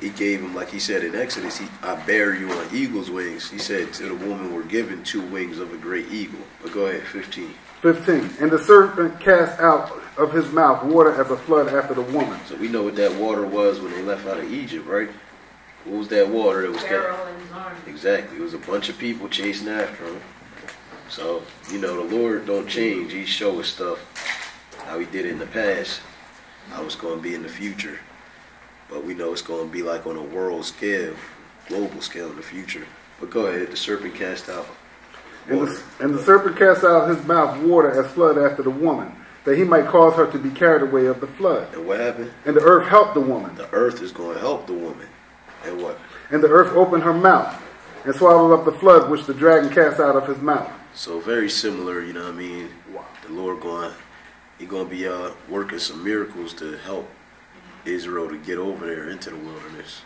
He gave him, like he said in Exodus, I bear you on eagle's wings. He said to the woman were given 2 wings of a great eagle. But go ahead, 15. 15. And the serpent cast out of his mouth water as a flood after the woman. So we know what that water was when they left out of Egypt, right? What was that water that was Pharaoh and his army. Exactly. It was a bunch of people chasing after him. So, you know, the Lord don't change. He show us stuff how he did it in the past, how it's going to be in the future. But we know it's going to be like on a world scale, global scale in the future. But go ahead, the serpent cast out water. And the serpent cast out of his mouth water as flood after the woman, that he might cause her to be carried away of the flood. And what happened? And the earth helped the woman. The earth is going to help the woman. And what? And the earth opened her mouth and swallowed up the flood which the dragon cast out of his mouth. So very similar, you know what I mean? The Lord He's going to be working some miracles to help Israel to get over there into the wilderness.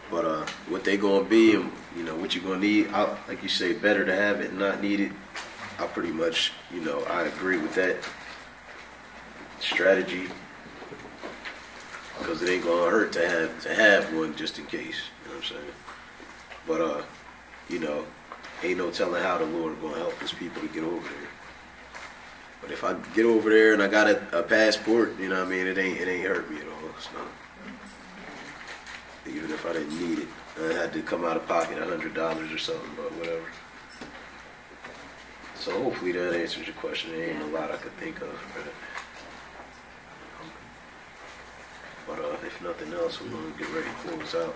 But what they going to be and, you know, what you're going to need, like you say, better to have it and not need it. I pretty much, you know, I agree with that strategy. Because it ain't going to hurt to have one just in case. You know what I'm saying? But, you know, ain't no telling how the Lord going to help his people to get over there. But if I get over there and I got a passport, you know what I mean, it ain't hurt me at all. It's not. Even if I didn't need it, I had to come out of pocket $100 or something, but whatever. So hopefully that answers your question. There ain't a lot I could think of. But if nothing else, we're going to get ready to close out.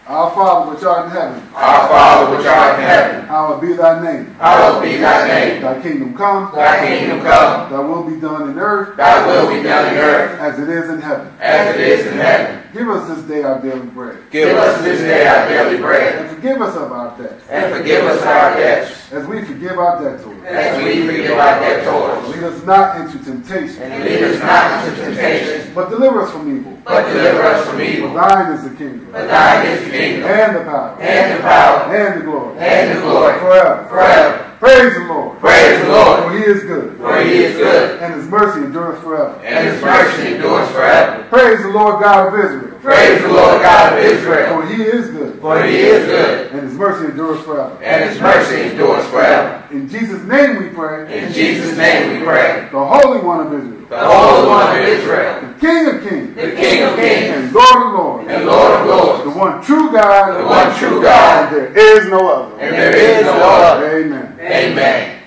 Our Father which art in heaven, Our Father which art in heaven, hallowed be thy name. hallowed be thy name. Thy kingdom come, Thy kingdom come, thy will be done in earth thy will be done in earth as it is in heaven. as it is in heaven. Give us this day our daily bread. Give us this day our daily bread, And forgive forgive us of our debts, And forgive us our debts, as we forgive our debtors. as we forgive our debtors. Lead us not into temptation, And lead us not into temptation, but deliver us from evil. but deliver us from For evil. thine is the kingdom, For thine is the kingdom, and the power, and the power, and the glory, and the glory, forever. forever. Praise the Lord. Praise the Lord, For he is good, for he is good, and his mercy endureth forever. and his mercy endures forever. Praise the Lord God of Israel. Praise the Lord God of Israel, For he is good, for he is good, and his mercy endures forever. and his mercy endures forever. In Jesus' name we pray. In Jesus' name we pray. The Holy One of Israel, The Holy One of Israel, the King of kings, the King of kings, and Lord of lords, and Lord of lords, the one true God, the one true God, and there is no other. and there is no other. Amen. Amen.